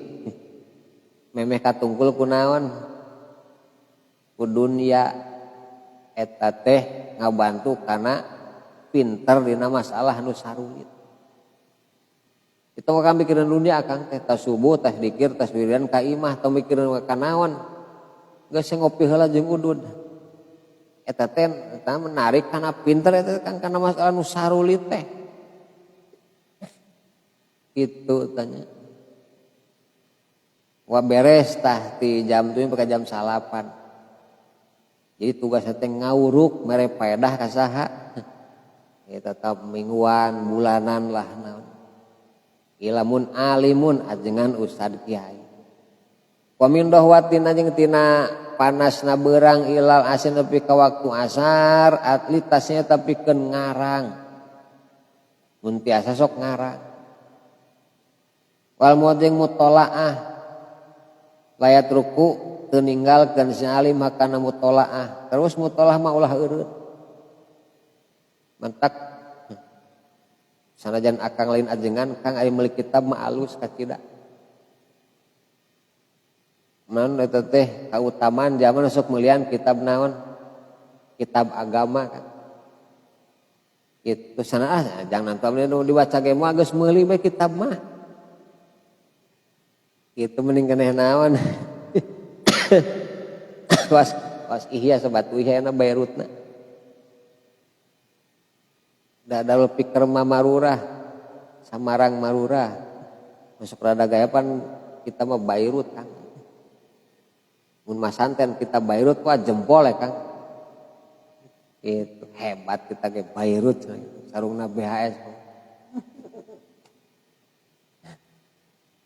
memeh katungkul kunaon ku dunia eta teh ngabantu kana pinter dina masalah nu sarulit. Kita mah kan mikirin dunia Kang teh tas subuh tas dikir tas wiridan ka imah teu mikirin ka naon. Geus ngopi heula jeung udud. Eta teh menarik kana pinter eta Kang kana masalah nu sarulit teh. Kitu tanya. Wa beres tah ti jam 7 sampai jam 8. Jadi tugasnya teh ngawuruk mere paedah ka saha? Ya tetap mingguan, bulanan lah naon. Ilamun alimun ajengan ustad kiai. Wa min dahwatin ajeung tina panasna beurang ilal asin nepi ka waktu asar atlitasnya tapi keun ngarang. Mun tiasa sok ngarang. Wal modeng mutolaah layat ruku teu ninggalkeun si alim hakana mutolaah terus mutolaah mah ulah eureut mentak sanajan akang lain ajengan Kang aya meuli kitab mah alus kacida man eta teh kautamaan zaman sok meuliean kitab naon kitab agama kan kitu sanaa jangan nanti dibaca ge mah geus meuli bae kitab mah itu mending keneh naon was ihya sabatu ihya na Beirutna dadal pikir mamarurah Samarang marurah masuk rada gaya pan kita mah Beirut Kang mun masanten kita Beirut wah jempol ya Kang itu hebat kita ke Beirut sarungna BHS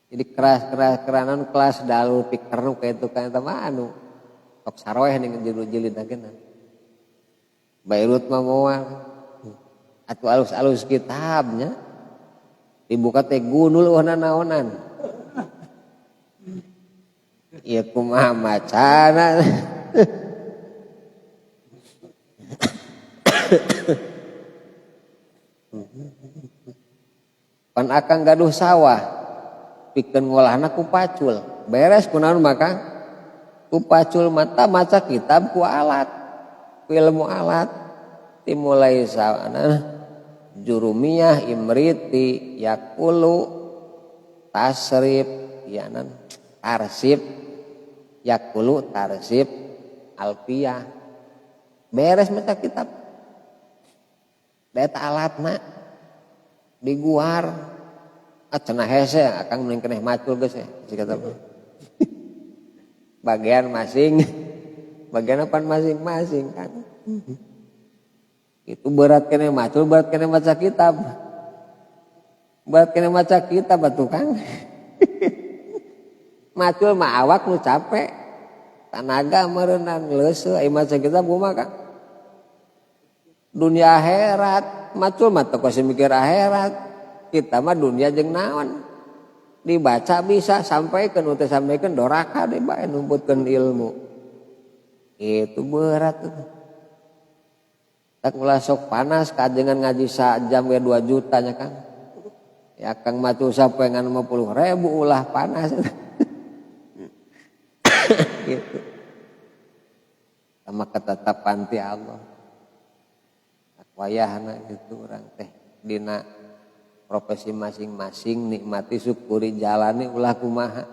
jadi keras-keranan kelas dalur pikir nu kayak itu kan eta mah anu tok saroeh ning jilid ageuna. Beirut mah moal atuh alus-alus kitabnya dibuka teh gunul eueuhna naonan. Ieu kumaha macana. Pan akang gaduh sawah pikeun ngolahna ku pacul beres kunaon maka ku pacul mata maca kitab ku alat ku ilmu alat timulai sawana jurumiyah imriti yakulu tasrif yanan tarsif yakulu tarsif alfiyah beres maca kitab data alatna diguar cenah hese akang mending keneh macul geus kata bagian masing bagian apa masing-masing kan itu berat keneh macul berat keneh maca kitab atuh Kang macul mah awak nu capek tanaga meureunnan leuseuh aya maca kitab kumaha Kang dunia akhirat macul mah teu kosi mikir akhirat kita mah dunia jeung naon dibaca bisa sampaikan teu sampaikan doraka deh bae numputkeun ilmu itu berat tuh tak ulah sok panas kajengan ngaji sajam we 2 juta nya Kang. Ya Kang mah tuh sapengan 50.000 ulah panas. Gitu. Sama ketetapan ti Allah. Wayahna gitu urang teh dina profesi masing-masing nikmati syukuri jalani ulah kumaha.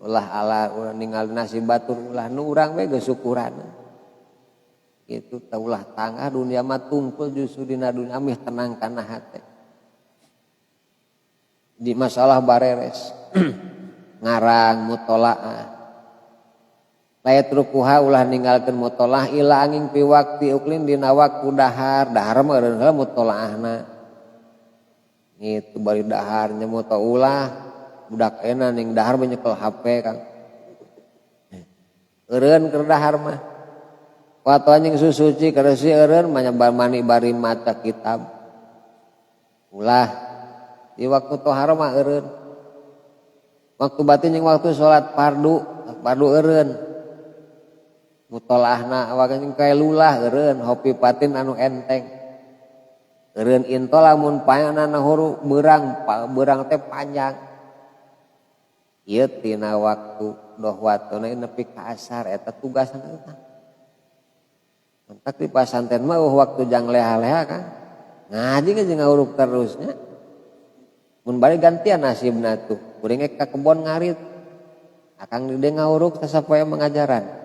Ulah ala ulah ningali nasib batur ulah nu urang we geus syukuran. Itu taulah tangah dunia mah tungkul justru dina dunia amih tenang kana hate. Di masalah bareres ngarang mutolaah layat rukuha ulah ninggalkeun mutolaah ila angin pi wakti uklin dina waktu dahar mah eureun mutolaahna itu bari dahar nya mutaulah budak ena ning dahar nyekel HP Kang eureun keur dahar mah waktu anjing susuci kada si eureun mani bari maca kitab ulah di waktu tohara mah eureun waktu batin jeung waktu salat fardu eureun mutolaahna awak jeung kaelulah eureun hopi patin anu enteng eureun into lamun panjangna huru beurang teh panjang ieu tina waktu doh watuna nepi ka asar eta tugasna eta tak di pasantren mah waktu jang leha-leha Kang ngaji ge jeung nguruk terusnya mun bari gantian nasibna tuh kuring ge ka kebon ngarit akang di nguruk teh sapoe mengajaran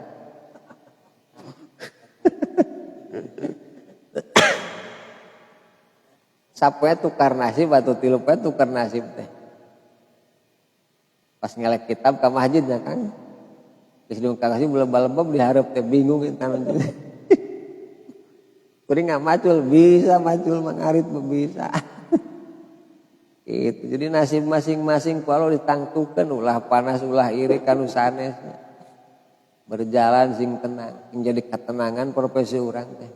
sapoe tukar nasib atau 3 poe tukar nasib teh pas ngelek kitab ka masjid nya Kang geus diungkang kasih lebab-lebab dihareup teh bingung eta kuring nggak macul bisa macul mengarit bisa itu jadi nasib masing-masing kalau ditangtukan ulah panas ulah iri kanu sanes berjalan sing tenang menjadi ketenangan profesi urang teh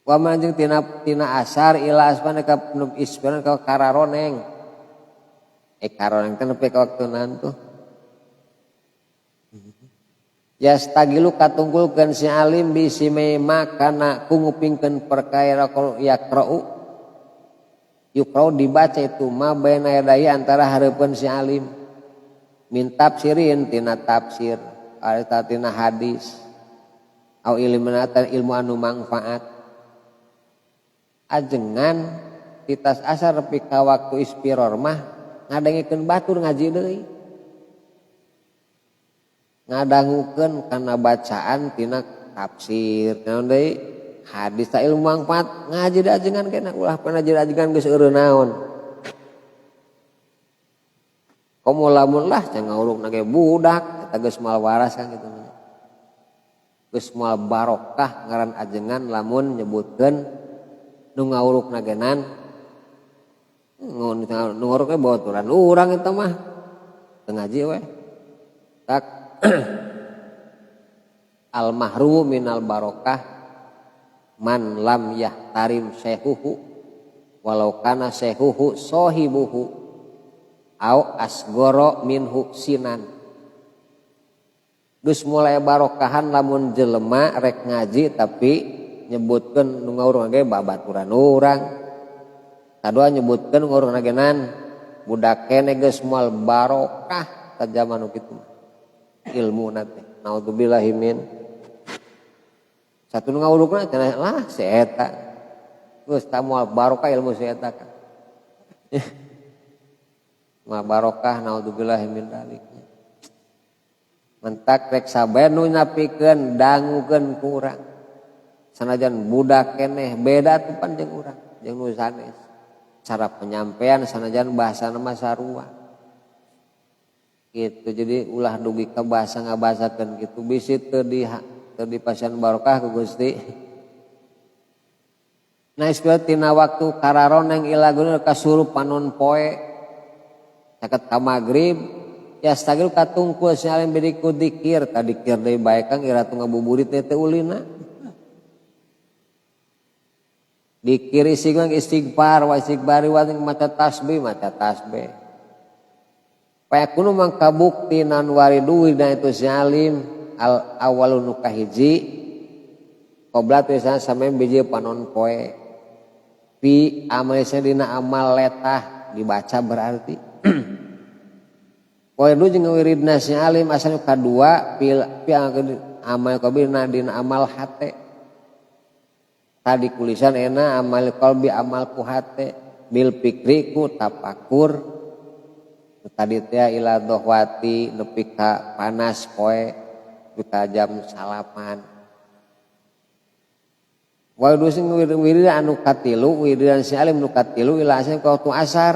wa manjing tina asar ila asmana ka penub isbaran ka kararoneng karoneng teh nepi ka waktunan tuh yastagilu katunggulkeun si alim bisi mema kana kungupingkeun perkara qul yaqra'u yuqra'u dibaca itu ma baina yadai antara hareupeun si alim min tafsirin tina tafsir atau tina hadis au ilmu anu manfaat ajengan titas asar nepi ka waktu ispiror mah ngadengikeun batur ngaji deui ngadangukeun kana bacaan tina tafsir naon deui hadis ta ilmu manfaat ngaji da ajengan kena ulah panajer ajengan geus eureun naon komo lamun lah can ngurukna ge budak eta geus moal waras kan kitu geus moal barokah ngaran ajengan lamun nyebutkeun nu ngawurukna genan nu ngurukna baturan urang eta mah teu ngaji we tak al mahrum minal barokah man lam yahtarim syekhuhu walau kana syekhuhu sahibuhu au asgoro minhu sinan geus mulai barokahan lamun jelema rek ngaji tapi nyebutkeun nu ngawurung ge babaturan urang kadua nyebutkeun ngawurung genan budak kene geus moal barokah ka zaman nu kitu ilmu nanti naudzubillahi min satu ngawurukna cenah lah si eta geus tah moal barokah ilmu si eta kan moal barokah naudzubillahi min dalik mentak rek sabar nu nyapikeun dangukeun ku urang sanajan budak keneh beda tuh pan jeung urang jeung nu sanes cara penyampaian sanajan bahasana mah sarua gitu jadi ulah dugi ka bahasa ngabasakeun gitu bisi teu di pasian barokah ku Gusti nah isbiat tina waktu kararoneng ilagun kasurup panon poe caket ka magrib ya stagil katungkul salim bidiku dikir ka dikir deui bae Kang iratu ngabuburit teh ulina dikir isigang istighfar wa istighbari wa maca tasbih Payakunu mangkabukti nan wariduwi dan itu si alim al awalun kahiji Qobla tulisan sampai biji panon poe. Fi amalisnya dina amal letah dibaca berarti. Poe du jeung wiridna si alim asal kadua fi amal qalbi dina amal hate. Tadi kulisan ena amal qalbi amal ku hate bil fikri ku tapakur. Tadi teh ila dohwati nepi ka panas poe ka jam salapan. Wa dusin wirid anu katilu wiridan si alim nu katilu ila asal ka waktu asar.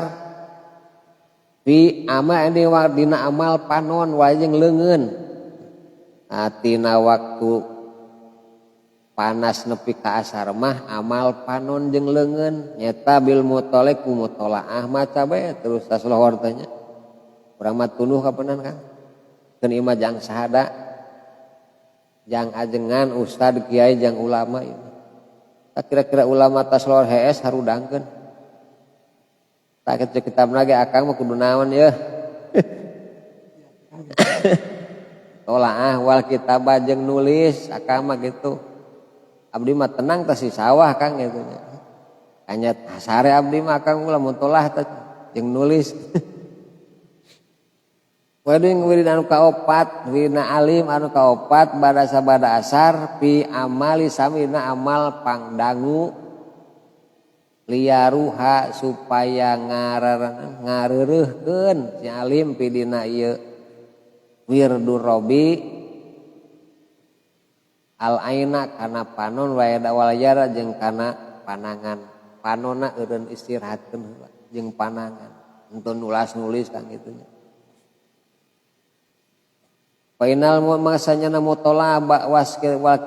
Fi amal dina amal panon wajeng leungeun. Tina waktu panas nepi ka asar mah amal panon jeung leungeun nyata bil mutolek ku mutolaah maca bae terus taslohor tanya. Urang mah tunduh kapenan Kang. Keun imah jang sahada. Jang ajengan ustad kiai jang ulama ieu. Kira-kira ulama taslohor hees harudangkeun. Tak kecek kitabna ge akang mah kudu naon yeuh. Tolaah wal kitabah jeung nulis akang mah gitu. Abdi mah tenang teh si sawah Kang gitu nya. Hanya sare abdi mah akang lamun tolah teh jeung nulis. Wading wirid anu kaopat wirina alim anu kaopat bada sabada asar fi amali samina amal pangdangu liaruha supaya ngareureuhkeun si alim fi dina ieu wirdu robi al aina kana panon wa yada wal yara jeung kana panangan panonna eureun istirahatkeun heula jeung panangan untuk nulis Kang kitu nya. Final maksanya mutola wal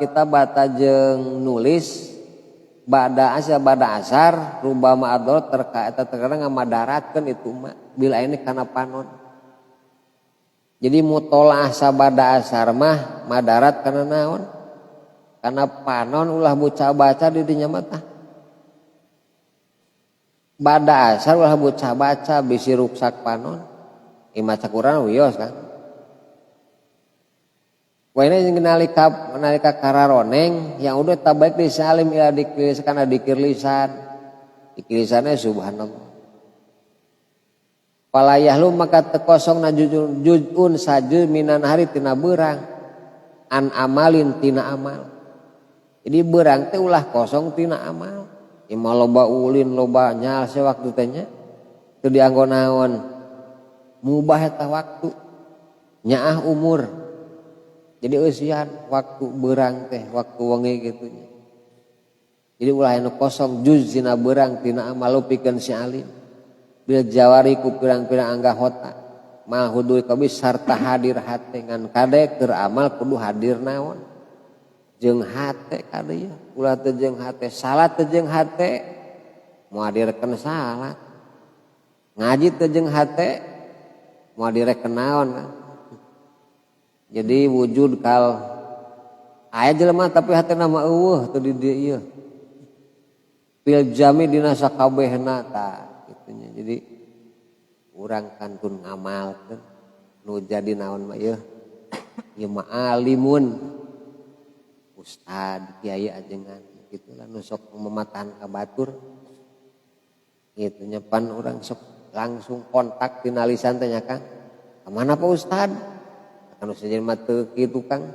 kita bata jeung nulis bada asar rubama adol terkadang ngamadaratkeun itu mah bila ini kana panon. Jadi mutola sabada asar mah madarat kana naon? Kana panon ulah buca baca di dinya mah tah. Bada asar ulah buca baca bisi ruksak panon. Imaca Quran wios kan. Waina jeung nalika kararoneng yang udah tabaik di salim ila dikir kana dikir lisan. Dikir lisanna subhanallah. Palayahlu maka tekosongna juz'un sajud minan hari tina beurang an amalin tina amal. Jadi beurang teh ulah kosong tina amal. Ima loba ulin loba nyaal se waktu teh nya teu dianggo naon. Mubah eta waktu. Nyaah umur. Jadi usian waktu beurang teh waktu wengi gitu nya. Jadi ulah anu kosong juz dina beurang tina amal pikeun si alim. Bil jawari ku pirang-pirang anggahota mal hudul kabis sarta hadir hate ngan kade keur amal kudu hadir naon jeung hate kade ya ulah teu jeung hate salat teu jeung hate moal direken salat ngaji teu jeung hate moal direken naon kan. Jadi wujud kal aya jelema tapi hatena mah eueuh teu di dieu ieu bil jami dina sakabehna ta itunya. Jadi urang kantun ngamalkeun nu jadi naon mah ieu mah alimun ustad kiai ajengan gitulah nu sok mematahan ka batur kitu nya pan urang sok langsung kontak tina lisan teh nya Kang kamana Pak Ustad anu sajen mah teu kitu Kang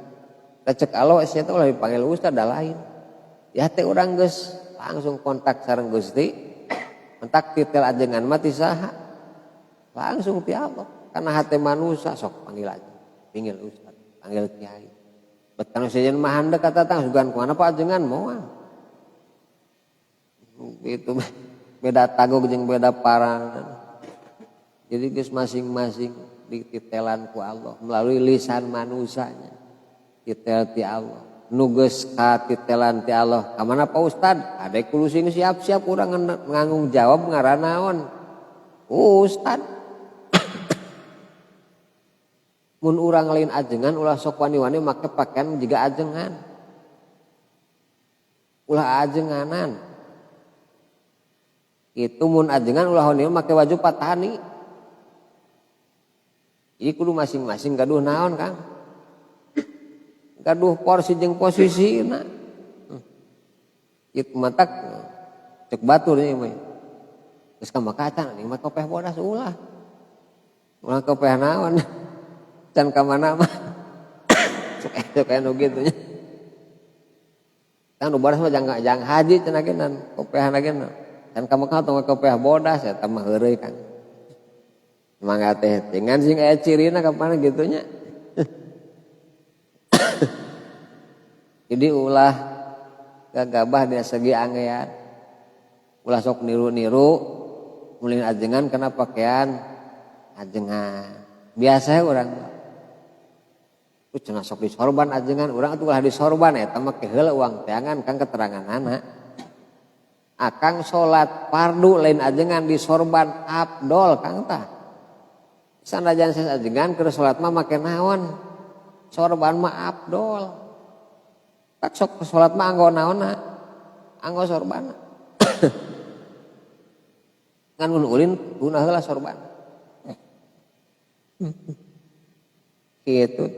recek alo sia teh ulah dipanggil ustad da lain ya teh urang geus langsung kontak sareng Gusti mentak titel ajengan mati saha langsung ti Allah karena hati manusia sok panggil aja panggil ustad panggil kiai bet kana sajen mah handek kata tang sugan kuana Pak ajengan moal itu beda tagog jeung beda parang jadi geus masing-masing dititelan ku Allah melalui lisan manusanya titel ti Allah nu geus katitelan ti Allah ka mana Pak Ustad ade kudu sing siap-siap urang nganggung jawab ngaran naon Ustad mun urang lain ajengan ulah sok wani-wani make pakaian jiga ajengan ulah ajenganan itu mun ajengan ulah wani make baju patani. Jadi kudu masing-masing gaduh naon Kang. Gaduh porsi jeung posisina. Itu mantak cek batur nih mah. Geus ka makacan nih mah kopeh bodas ulah. Ulah kopeh naon. Can ka mana mah. Sok anu kitu nya. Kan nu bodas mah jang haji cenah genan kopehan ageuna. Can ka Mekah tong kopeh bodas eta mah heureuy Kang. Mangga teh dengan sing aya cirina kapan gitu nya. Jadi ulah gagabah dari segi anggean. Ulah sok niru-niru mulin ajengan kena pakaian ajengan. Biasa urang cenah sok disorban ajengan urang atuh ulah disorban eta mah keheula uang teangan Kang keteranganana. Akang salat fardu lain ajengan disorban afdol Kang tah. Sanajan saya ajengan keur salat mah make naon? Sorban mah afdol. Tak sok salat mah anggo naonna? Anggo sorban. Ngan mun ulin guna heula sorban. Kitu.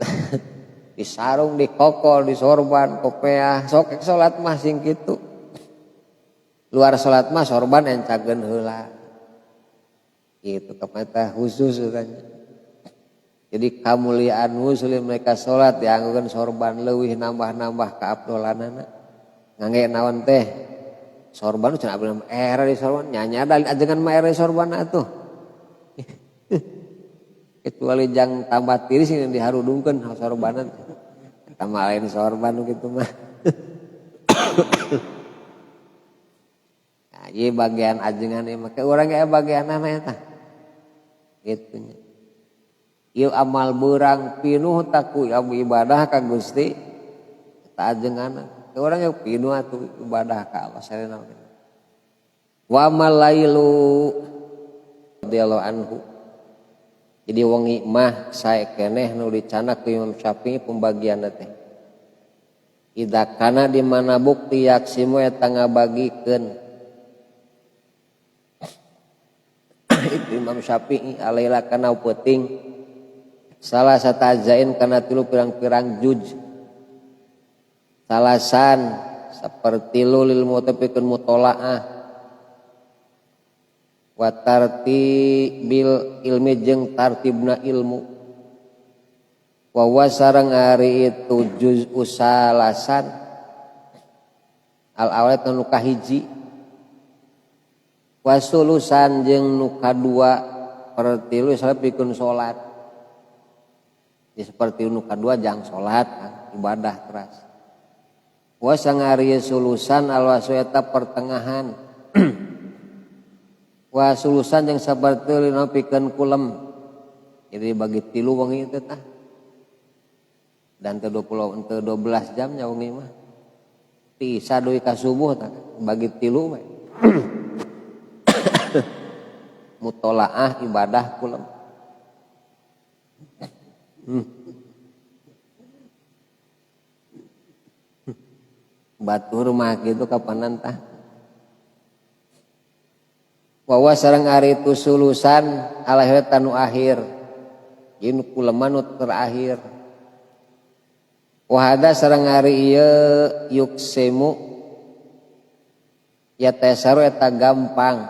Disarung, dikokol, disorban, kopeah, sok salat mah sing kitu. Luar salat mah sorban encageun heula. Gitu kapeta khusus katanya. Jadi kamuliaan muslim mereka salat dianggokeun sorban leuwih nambah-nambah kaabdolanana. Ngangge naon teh? Sorban cenah abdi era di sorban nyanyada ajengan mah era sorban atuh. Kecuali jang tambah tiris yang diharudungkeun sorbanan. Eta mah lain sorban kitu mah. Nah, ieu bagian ajengan ieu mah urang ge bagianana eta. Gitu nya. Ieu amal beurang pinuh taku ibadah ka Gusti eta ajenganna. Urang ge pinuh atuh ibadah ka Allah sarena. Wa malailu radhiyallahu anhu. Jadi wengi mah sae keneh nu dicanak ku Imam Syafi'i pembagianna teh. Idza kana di mana bukti yaksimu eta ngabagikeun. Itu Imam Syafi'i alaila kana peuting salah satajain kana tilu pirang-pirang juj. Salasan saperti lil mutaffiqun mutolaah wa tartibil ilmi jeung tartibna ilmu wa wasarang ari itu juz usalasan al awal nu kahiji wasulusan jeung nu kadua pertilu salapikeun salat. Jadi seperti nu kadua jang salat ibadah keras. Wa sangari sulusan al wasu eta pertengahan. Wa sulusan jeung saperti lina pikeun kulem. Jadi bagi tilu wengi teh tah. Dan teu 12 jam nya wengi mah. Ti isa deui ka subuh tah bagi tilu we. Mutolaah ibadah kulem. Batur mah gitu kapanan tah. Wawa sareng ari itu sulusan alahir tanu akhir. Ieu kuleman nu terakhir. Wahada sareng ari ieu yuksemu ya tesaru eta gampang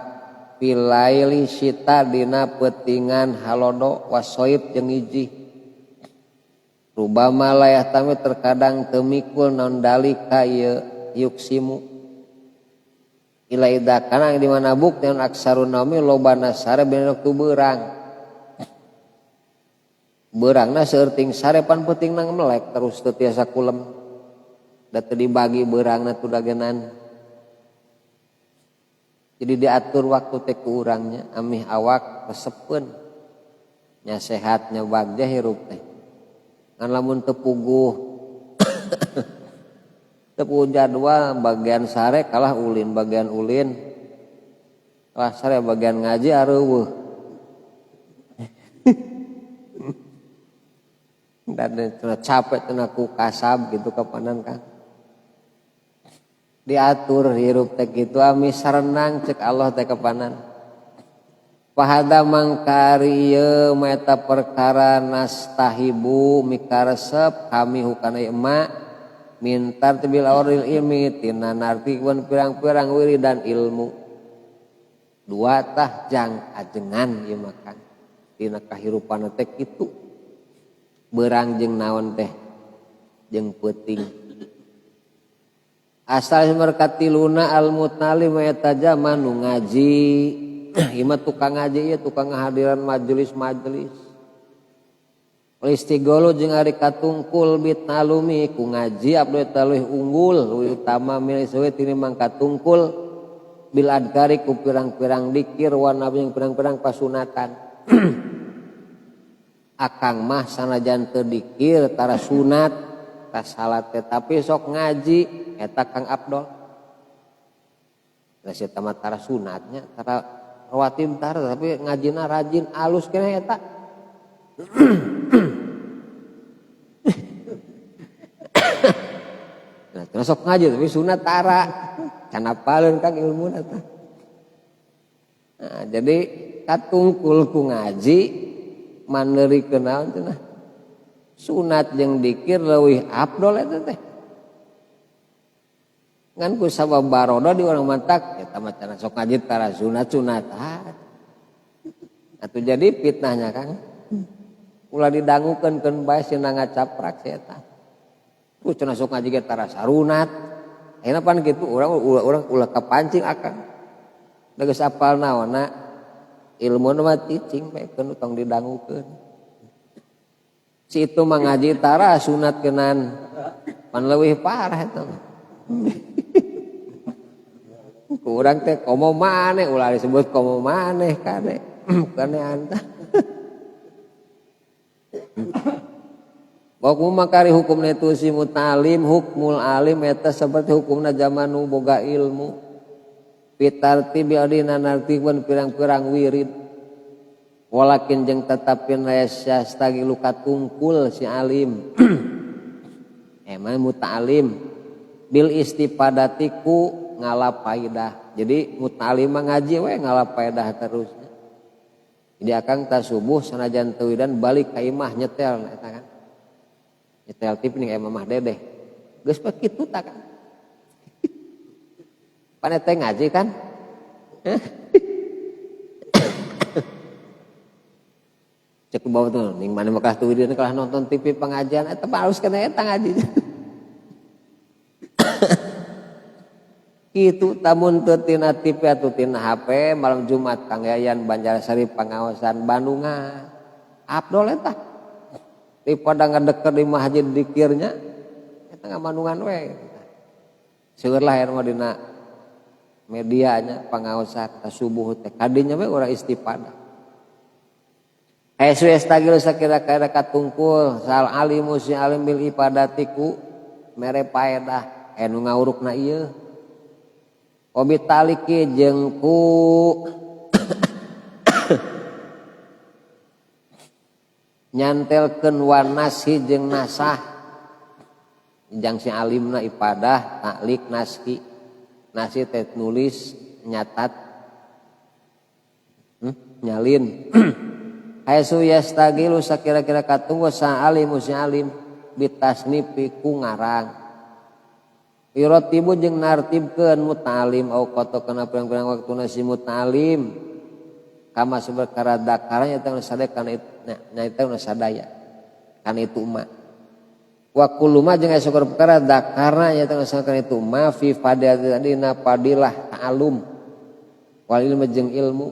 pilaili syita dina peutingan halodo wasoib jeung ijih. Rubama layah tami terkadang temikul non dalika yuksimu ila idza kana di mana bukti non aksarun naumi lobana sare bener waktu beurangna seurting sare pan peuting nang melek terus teu tiasa kulem da teu dibagi beurangna tu dagenan. Jadi diatur waktu teh ku urangnya amih awak resepeun nya sehat nya bagja hirup teh. Kan lamun tepuguh tepuguh jadwal bagian sare kalah ulin bagian ulin kalah sare bagian ngaji areuweuh dan capek cenah ku kasab gitu kapanan Kang diatur hirup teh kitu ami sarenang cek Allah teh kapanan. Pahada mangkari ieu meta perkara nastahibu mikaresep kami hukana emak mintar tibil auril ilmi tina nartikeun pirang-pirang wiridan ilmu. Dua tah jang ajengan ieu makan tina kahirupan teh kitu. Beurang jeung naon teh jeung peuting. Asal merkatiluna al-mutalim eta jama nu ngaji. Ieu mah tukang ngaji ieu tukang ngahadiran majelis-majelis. Listigolo jeung ari katungkul bit nalumi ku ngaji abdi teh unggul leuwih utama milih sawe tinimbang katungkul bil adkari ku pirang-pirang dikir wa nabi jeung pirang-pirang pasunatan. Akang mah sanajan teu dikir tara sunat tara salat teh tapi sok ngaji eta Kang Abdol. Geus eta mah tara sunatnya tara rawatib tara tapi ngajina rajin alus keneh eta. Nah, terus sok ngaji tapi sunat tara. Can apaleun Kang ilmuna teh. Nah, jadi katungkul ku ngaji mandeurikeun naon cenah. Sunat jeung dikir leuwih afdol eta teh. Ngan ku sababarodo di urang mantak eta mah cenah sok ngaji tara sunat-sunat. Atuh jadi fitnahnya Kang. Ulah didangukeun keun bae cenah ngacaprak si eta. Ku cenah sok ngaji ge tara sarunat. Ayeuna pan kitu urang ulah kapancing akang. Da geus apal naonna ilmu mah cicing bae keun tong didangukeun. Si itu mah ngaji tara sunat keunan pan leuwih parah eta. Ku urang teh komo maneh ulah disebut komo maneh kade. Kane anta. Hukum makari hukumna itu si mutalim hukmul alim eta seperti hukumna zamanu boga ilmu pitarti biadina nartikeun pirang-pirang wirid walakin jeung tetapin raya stagilu katungkul si alim emang mutalim bil istipadatiku ngalapaidah jadi mutalim mah ngaji we ngalapaidah terus jadi akang ta subuh sanajan teu dan balik ka imah nyetel eta kan nyetel tip ning Mamah Dedeh geus pa kitu ta kan pan eta ngaji kan cek bawa tuh ning mana mah tuh dia kalah nonton TV pengajian eta mah harus kana eta ngaji kitu tamun teu tina TV atuh tina HP malam Jumat Kang Yayan Banjarsari Pangaosan Bandungan afdol eta daripada ngadeket di masjid dikirnya eta ngamanungan we seueur lah anu dina medianya pangaosan subuh teh kadinya we urang istifadah SWS tagil sakira-kira katungkul sal alimu si alim bil ibadatiku mere paedah anu ngawurukna ieu obi taliki jeung ku nyantelkeun wanasi jeung nasah jang si alimna ibadah taklik naski nasi teh nulis nyatat nyalin haitsu yastagilu sakira-kira katunggu sa alimu si alim bitasnifi ku ngarang iratibu jeung nartibkeun mutalim au qata kana pirang-pirang waktuna si mutalim kama saperkara dakaranya teh sadaya kana nyaita sadaya kana itu mah wa kullu ma jeung aya perkara dakarna nya teh kana itu ma fi fadilina fadilah ta'allum wal ilmu jeung ilmu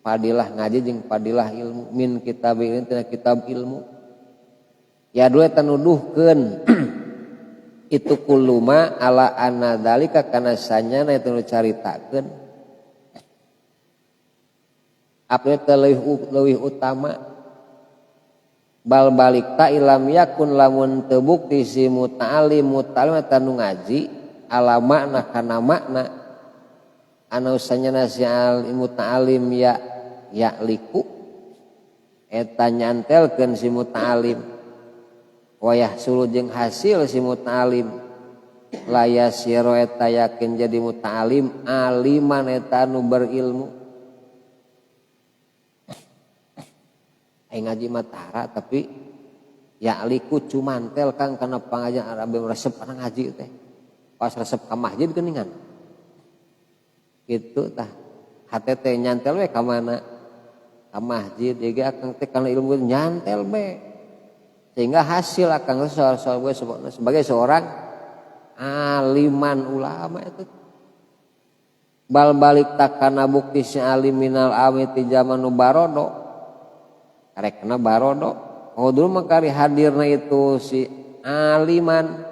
fadilah ngaji jeung fadilah ilmu min kitabil tina kitab ilmu ya dua tanuduhkeun itu kullu ma ala anna dzalika kana sanyana itu caritakeun apa leuwih utama bal balik ta ilam yakun lamun teu bukti si muta'alim eta nu ngaji ala makna kana makna anu sanyana si muta'alim ya liku eta nyantelkeun si muta'alim wayah sulu jeung hasil si muta'alim layasiro eta yakin jadi muta'alim aliman eta anu berilmu ngaji matara tapi ya liku cumantel Kang kana pangajian Arabi resep kana ngaji teh pas resep ka masjid geuningan gitu tah hate teh nyantel we ka mana ka masjid jadi akang teh kana ilmu nyantel be sehingga hasil akang sebagai seorang aliman ulama itu bal balik takana bukti si alim minal awiti zaman nu barodo karek kena barodo dulu makari hadirna itu si aliman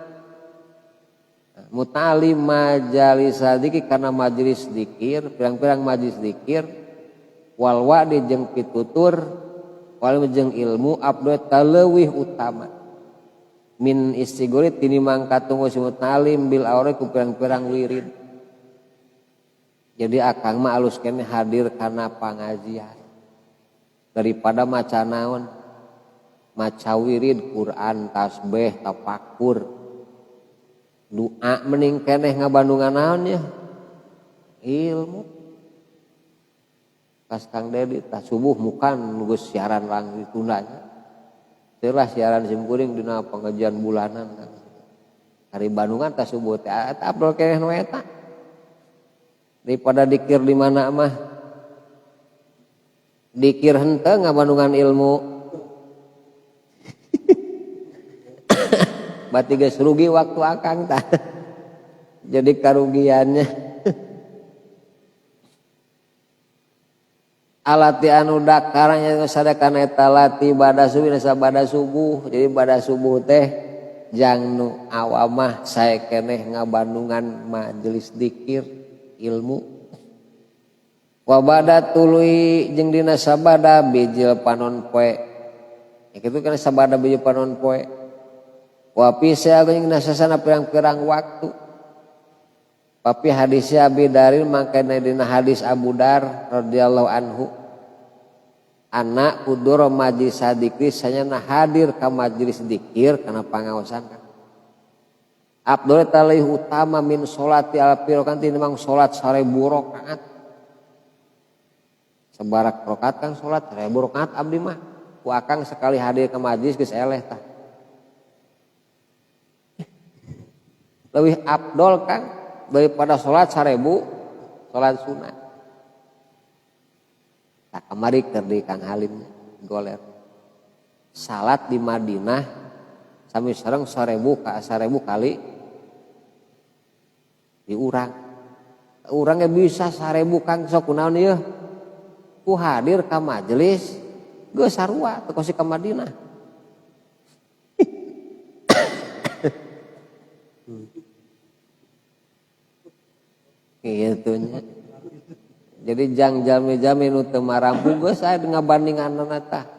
mutalim majalis dzikir karena majelis dzikir pirang-pirang majelis dzikir wal wa'di jeung pitutur wal jeung ilmu abdu taleuwih utama min istigori tinimang katungu si mutalim bil aure ku pirang-pirang wirid. Jadi akang mah alus kene hadir karena pangajian daripada maca naon maca wirid Quran tasbih tafakur doa mending keneh ngabandungan naon ya ilmu pas Kang Dedi tah subuh mukan geus siaran lang ditundanya teu lah siaran simkuring dina pengajian bulanan hari Bandungan tah subuh teh abdol keneh nu eta daripada dikir di mana mah dikir henteu ngabandungan ilmu berarti geus rugi waktu akang tah jadi karugiannya alati anu dakaranya sadakana eta lati bada subuh jadi bada subuh teh jang nu awamah sae keneh ngabandungan majelis dikir ilmu wabada tuluy jeung dina sabada bijil panon poe kitu kana sabada bijil panon poe wa pisa jeung nasasana pirang-pirang waktu tapi hadisnya Abi Daril mangkana dina hadis Abu Dar radhiyallahu anhu anak udur majlis dzikir sanyana hadir ka majelis dzikir kana pangaosan Abdul talih utama min sholati al pirokan tinimang sholat 1000 rakaat. Sebarak rakaat kan sholat 1000 rakaat abdi mah. Ku akang sekali hadir ke majlis geus eleh tah. Leuwih afdol kan daripada sholat 1000 sholat sunat. Tak kamari keur di Kang Halim goler. Salat di Madinah sami sareng 1000 kali diurang urangnya bisa 1000 Kang sok kunaon ieu ku hadir ka majelis geus sarua teu kosi ka Madinah kitu nya jadi jang jami-jami nu teu marampu geus aya ngabandinganna tah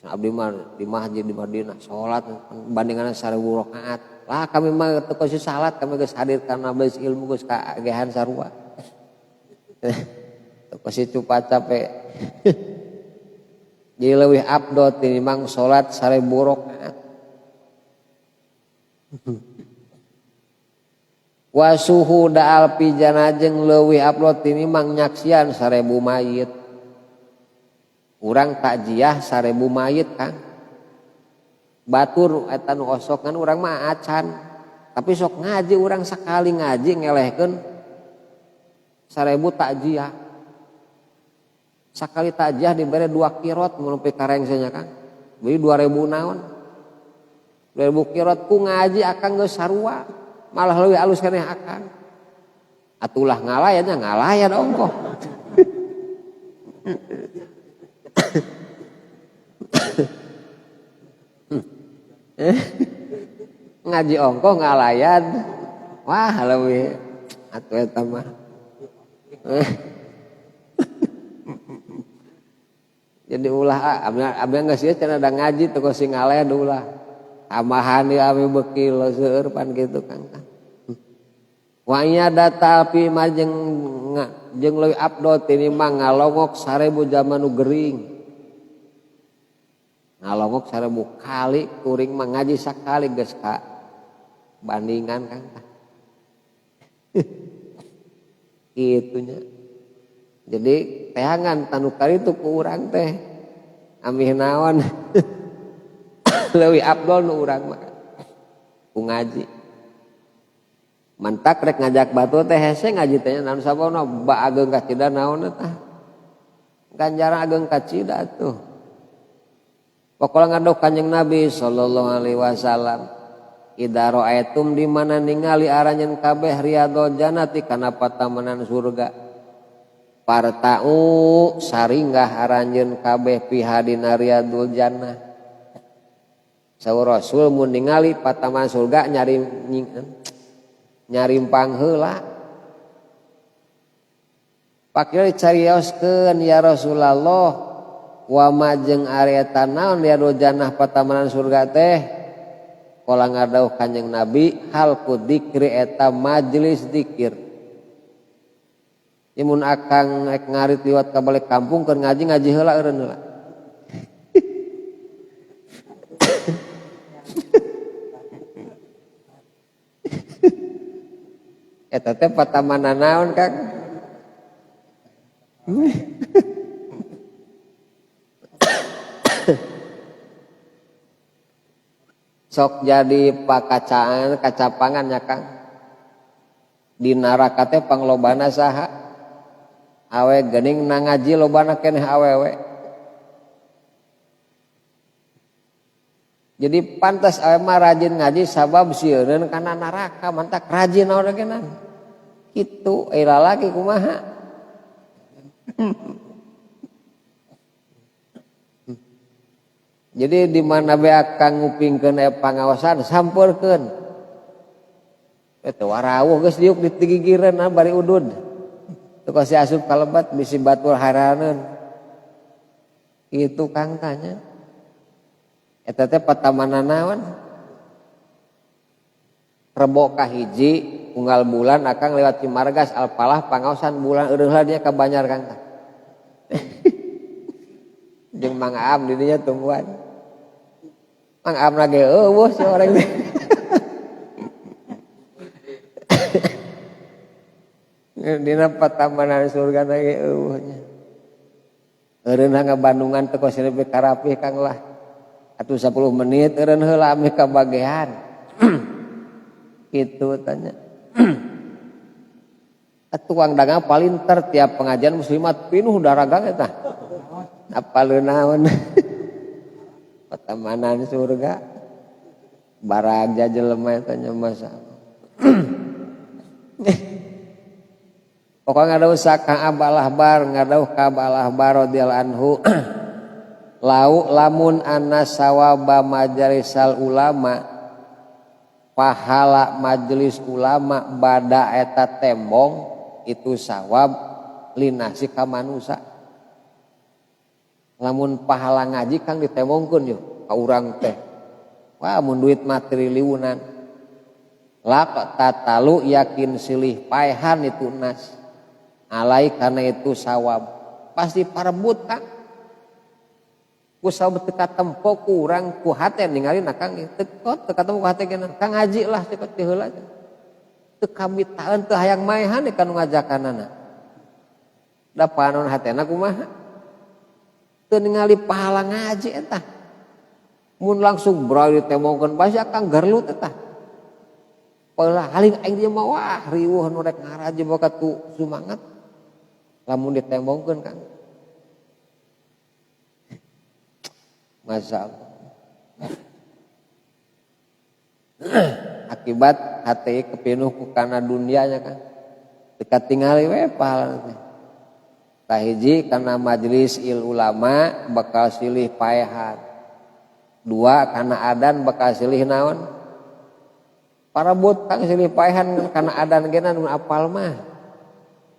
abdi mah di masjid di Madinah salat bandinganna 1000 rakaat lah kami mah teu kosi salat kami geus hadir kana majelis ilmu geus kagehan sarua teu kosi cupa capek jadi leuwih afdol tinimbang salat 1000 rakaat wa suhuda alpijana jeung leuwih afdol tinimbang nyaksian 1000 mayit urang takjiah 1000 mayit Kang batur eta nu osok kan urang mah acan tapi sok ngaji urang sakali ngaji ngelehkeun 1000 takjiah sakali takjiah dibere 2 kirot mun nepi ka rengsenya Kang beuh 2000 naon 2000 kirot ku ngaji akang geus sarua malah leuwih alus keneh akang atulah ngalayan ngalayan ongkoh ngaji ongkoh ngalayan wah leuwih atuh eta mah jadi ulah abdi geus ieu cenah da ngaji teu kosi ngalayan ulah tambahan ieu abi beuki seueur pan kitu Kang wa nya data api mah jeung leuwih afdol tinimbang ngalongok 1000 zaman nu gering ngalongok 1000 kali kuring mah ngaji sakali geus ka bandingan Kang kitunya jadi teangan tanu kali itu ku urang teh amih naon leuwih afdol nu urang mah ku ngaji. Mantak rek ngajak batu teh hese ngaji teh naon sababna ba ageung ka cida naon tah. Ganjaran ageung ka cida tuh. Pokoknya ngadok Kanjeng Nabi sallallahu alaihi wasallam. Idza ra'aitum di mana ningali aranjeun kabeh riyadul jannati kana patamanan surga. Parta'u saringgah aranjeun kabeh pihadina riyadul jannah. Saur Rasul mun ningali pataman surga nyarimpang heula. Pakil carioskeun ya Rasulullah wa majeng areta naon riyadul jannah patamanan surga teh. Kala ngadauh Kanjeng Nabi hal ku dzikri eta majelis dzikir. Imun akang rek ngarit liwat ka balik kampung keur ngaji heula eureun heula. Eta teh patamanan naon Kang? Sok jadi pakacaan kacapangan nya Kang. Di neraka teh panglobana saha? Awe geuning na ngaji lobana keneh awewe. Jadi pantas awe mah rajin ngaji sabab sieun kana neraka mantak rajin naon genan. Kitu ira lagi kumaha? Jadi di mana be akang ngupingkeun pangaosan sampeurkeun. Eta warawuh geus diuk ditigigireun bari udud. Teu kasih asup kalebat bisi batul haraneun. Itu Kang tanya. Eta teh patamanan naon? Rebo kahiji unggal bulan akang lewat Cimargas Alpalah pangaosan bulan eureun heula dia ka Banjar Kang. Jeung Mang Am di dinya tungguan. Mang Am lagi eueuh si oreng teh. Dina patamanan surga lagi eueuhnya. Eureun ngabandungan teu kos lebih karapih Kang lah. Atuh 10 menit eureun heula ame ka bagean. Kitu tanya. Tukang dagang palinter tiap pengajian muslimat pinuh daragang eta. Apaleun naon? Patamanan surga. Baraja jelema eta nya masa. Pokoknya ngadauh Kang Abah Bar, ngadauh ka Abah Bar radhiyallahu anhu. Lau lamun anna sawaba majalisal ulama, pahala majelis ulama bada eta tembong itu sawab linasi ka manusia. Lamun pahala ngaji Kang ditembongkeun yo ka urang teh. Wah mun duit materi liunan. Lak tatalu yakin silih paehan itu nas. Alai karena itu sawab. Pasti parebut Kang. Ku sawab teu katempo ku urang ku hate ningalin Kang teu ketemu ku hate geuna Kang ngaji lah cepet teh heula. Teu kamitaeun teu hayang maehan kanu ngajakanana. Da panon hatena kumaha? Teu ningali pahala ngaji eta. Mun langsung brali ditembongkeun pasti akang gerlut eta. Palah haling aing dia mah wah riweuh nu rek ngaraji boga tu sumangat. Lamun ditembongkeun Kang. Masya Allah. Akibat hati kepenuh ku kana dunianya Kang. Dekat tingali we pahala teh. Tahiji kana majelis ulama bakal silih paehan. 2 kana adan bakal silih naon? Parabot Kang silih paehan kana adan geuna nu apal mah.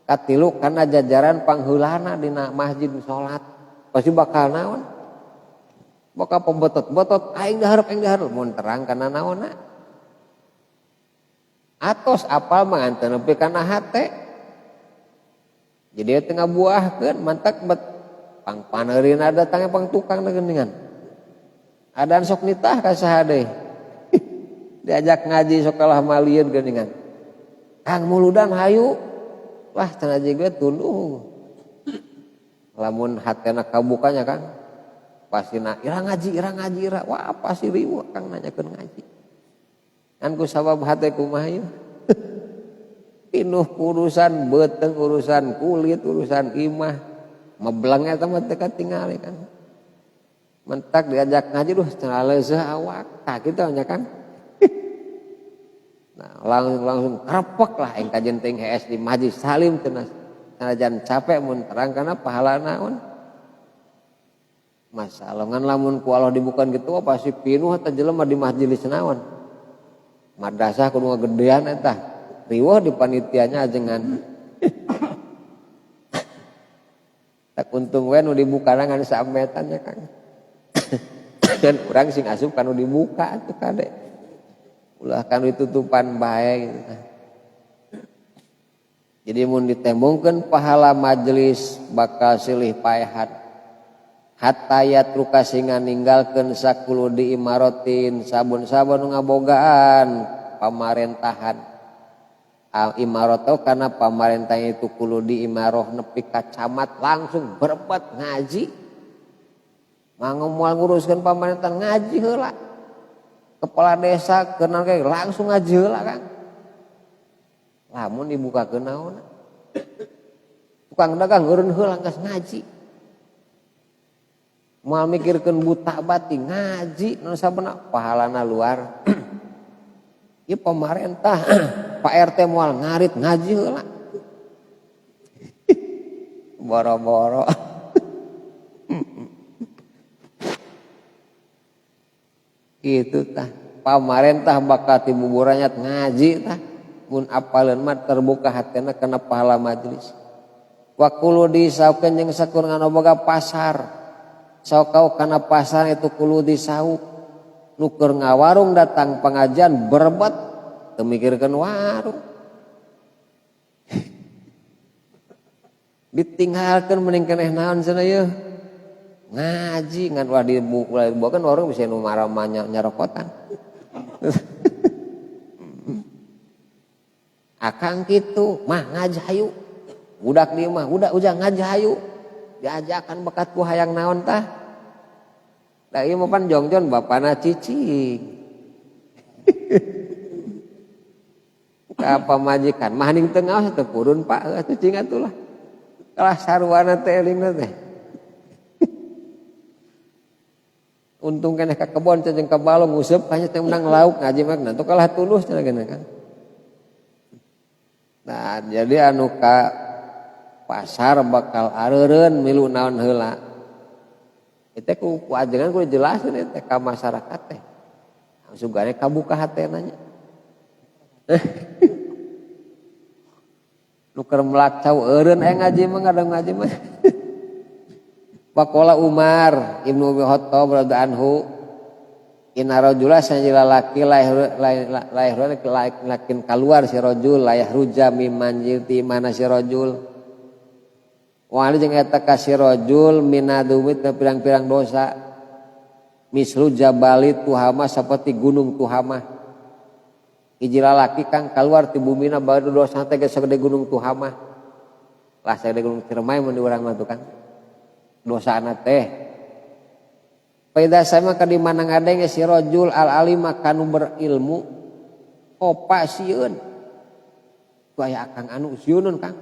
Katilu kana jajaran pangheulana dina masjid salat. Pasti bakal naon? Bakal pembotot-botot aing daharep mun terang kana naonna. Atos apal mah anteu nepi kana hate. Jadi teu ngabuahkeun mantak bet pangpaneurina datangnya pang tukang geuningan. Adan sok nitah ka saha deui. Diajak ngaji sok kalah malieun geuningan. Kang muludan hayu. Wah cenah jeung gue tunduh. Lamun hatena kabukanya Kang. pasina ira ngaji wah pasti riweuh Kang nanyakeun ngaji kan ku sabab hate kumaha ieu pinuh urusan beuteng urusan kulit urusan imah mebleng eta mah teu katingali kan mentak diajak ngaji duh cenah leuseuh awak tah kitu nya kan nah langsung krepek lah aing kajenting hees di Majlis Salim cenah sanajan capek mun terang kana pahala naon masalah ngan lamun ku Allah dibukaan gitu pasti pinuh eta jelema di majelis naon madrasah kudu ngagedean eta riweuh di panitianya ajengan tak untung we nu dibukana ngan sametan nya Kang dan urang sing asup kanu dibuka atuh kade ulah kanu ditutupan bae gitu. Jadi mun ditembongkeun pahala majelis bakal silih paehan hatta yatruka singa ninggalkeun sakulu di imaratin sabun-sabun nu ngabogaan pamarentahan imaroto karena pamarentah itu kulo di imaroh nepi ka camat langsung berebat ngaji moal nguruskeun pamarentah ngaji heula kepala desa kenal kayak langsung ngaji heula Kang lamun dibukakeun naon tukang dagang eureun heula geus ngaji moal mikirkeun buta bati ngaji nu sabana pahalana luar ieu pamarentah Pak RT moal ngarit ngaji heula boro-boro itu tah pamarentah bakal tibuburanya ngaji tah mun apaleun mah terbuka hatena kana pahala majelis wa kulu disaukeun jeung sakur ngana boga pasar saukau kana pasar itu kulu disauk nu keur ngawarung datang pengajian berebat teu mikirkeun warung ditinggalkeun mending keneh naon cenah yeuh ngaji ngan ulah dibukakeun warung bisa nu marama nyarokotan akang kitu mah ngaji hayu budak dieu mah budak ujang ngaji hayu diajakan bakat ku hayang naon tah da ieu mah pan jongjon bapana cicing ka pamajikan mah ning teu ngaos teu purun Pak cicing atuh lah kalah sarwana teh elingna teh untung keneh ka kebon jeung ka balong nguseup hanya teh menang lauk ngaji mah nanti kalah tulus cenah geuning kan nah jadi anu ka pasar bakal areureun milu naon heula eta ku ajengan kudu jelaskeun eta ka masyarakat teh sugane kabuka hatena nya nu keur melacau eureun ngaji mah ngadeng ngaji mah Waqala Umar Ibnu Abi Khattab radhiyallahu anhu inna rajula sanjila laki lakin keluar si rajul layah ruja mimman jilti mana si rajul wa ali jeung eta ka si rajul minadumit pirang-pirang dosa mislu jabali tuhama saperti gunung tuhama hiji lalaki kang keluar ti bumina baru dosa teh geus sagede gunung tuhama lah sagede gunung Ciremay mun di urang mah tuh Kang dosa anak teh pada sama ka di mana ngadenge si rajul al alima kanu berilmu opa sieun gaya akang anu sieunun Kang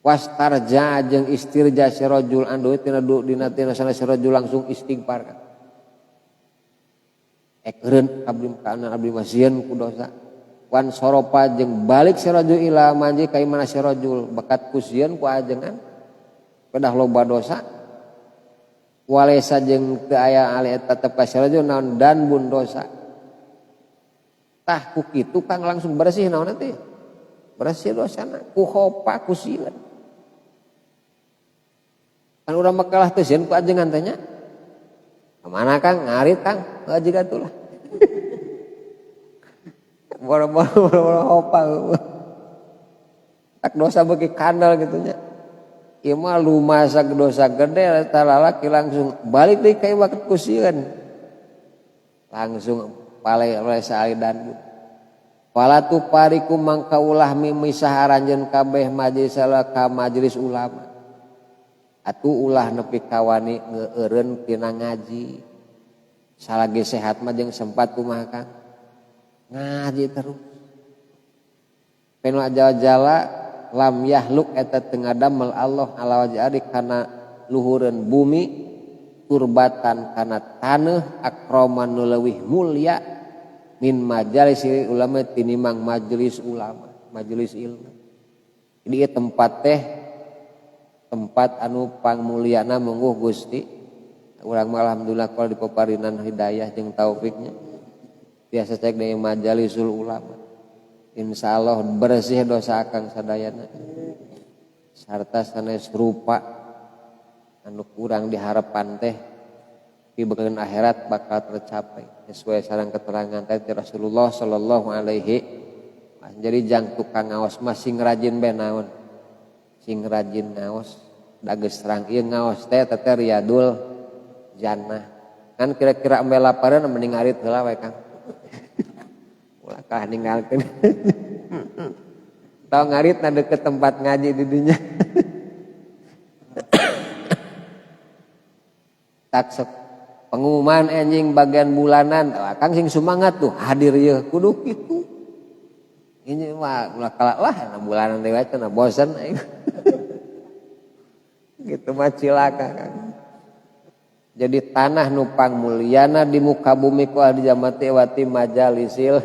wastarja jeung istirja si rajul andu dina sana si rajul langsung istighfar Kang ekeureun abdi kana abdi masieun ku dosa wan soropa jeung balik si rajul ila manji ka imana si rajul bakat ku sieun ku ajengan kedah loba dosa walesa jeung teu aya ali eta tetep ka sarajul naon dan bun dosa tah ku kitu Kang langsung bersih naon teh bersih dosana ku hopa ku sieun kan urang makalah teh sieun ku ajengan teh nya mana Kang ngarit Kang ngaji gatulah boro-boro hopa tak dosa beuki kandal gitu nya ieu mah lumasak dosa gede eta lalaki langsung balik deui ka waket kusieun langsung pale saalidan pala tu pariku mangka ulah mimisah aranjeun kabeh majelis ka majelis ulama atuh ulah nepi kawani ngeureun tina ngaji salagi sehat mah jeung sempat kumaha Kang ngaji terus penu jala lam yahluk eta teu ngadamel Allah ala wajhi kana luhureun bumi turbatan kana taneuh akraman nu leuwih mulya min majalis ulama tinimang majelis ulama majelis ilmu jadi tempat teh tempat anu pangmulyana mungguh Gusti urang mah alhamdulillah kalau dipaparinan hidayah jeung taufiknya biasa cek deui majalisul ulama insyaallah bersih dosa akang sadayana sarta sanes rupa anu kurang diharepan teh di bagian akhirat bakal tercapai sesuai sareng keterangan tadi Rasulullah sallallahu alaihi jadi jang tukang ngaos mah sing rajin bae naon sing rajin ngaos da geus terang ieu ngaos teh riyadul jannah kan kira-kira embel lapareun mending arit heula we Kang ulah kah ninggalkeun tau ngarit na deket tempat ngaji di dinya tak pengumuman anjing bagian bulanan Kang sing semangat tuh hadir ya kudu kitu ini mah ulah kalah na bulanan teh wae cenah bosen gitu mah cilaka Kang jadi tanah nupang mulyana di muka bumi ku ahli jamati wati majalisil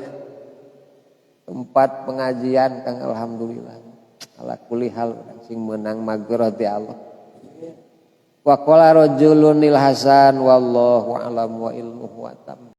tempat pengajian Kang alhamdulillah ala kulli hal sing meunang maghfirah ti Allah. Wa qala rajulun lil hasan wallahu a'lam wa ilmuhu wa tam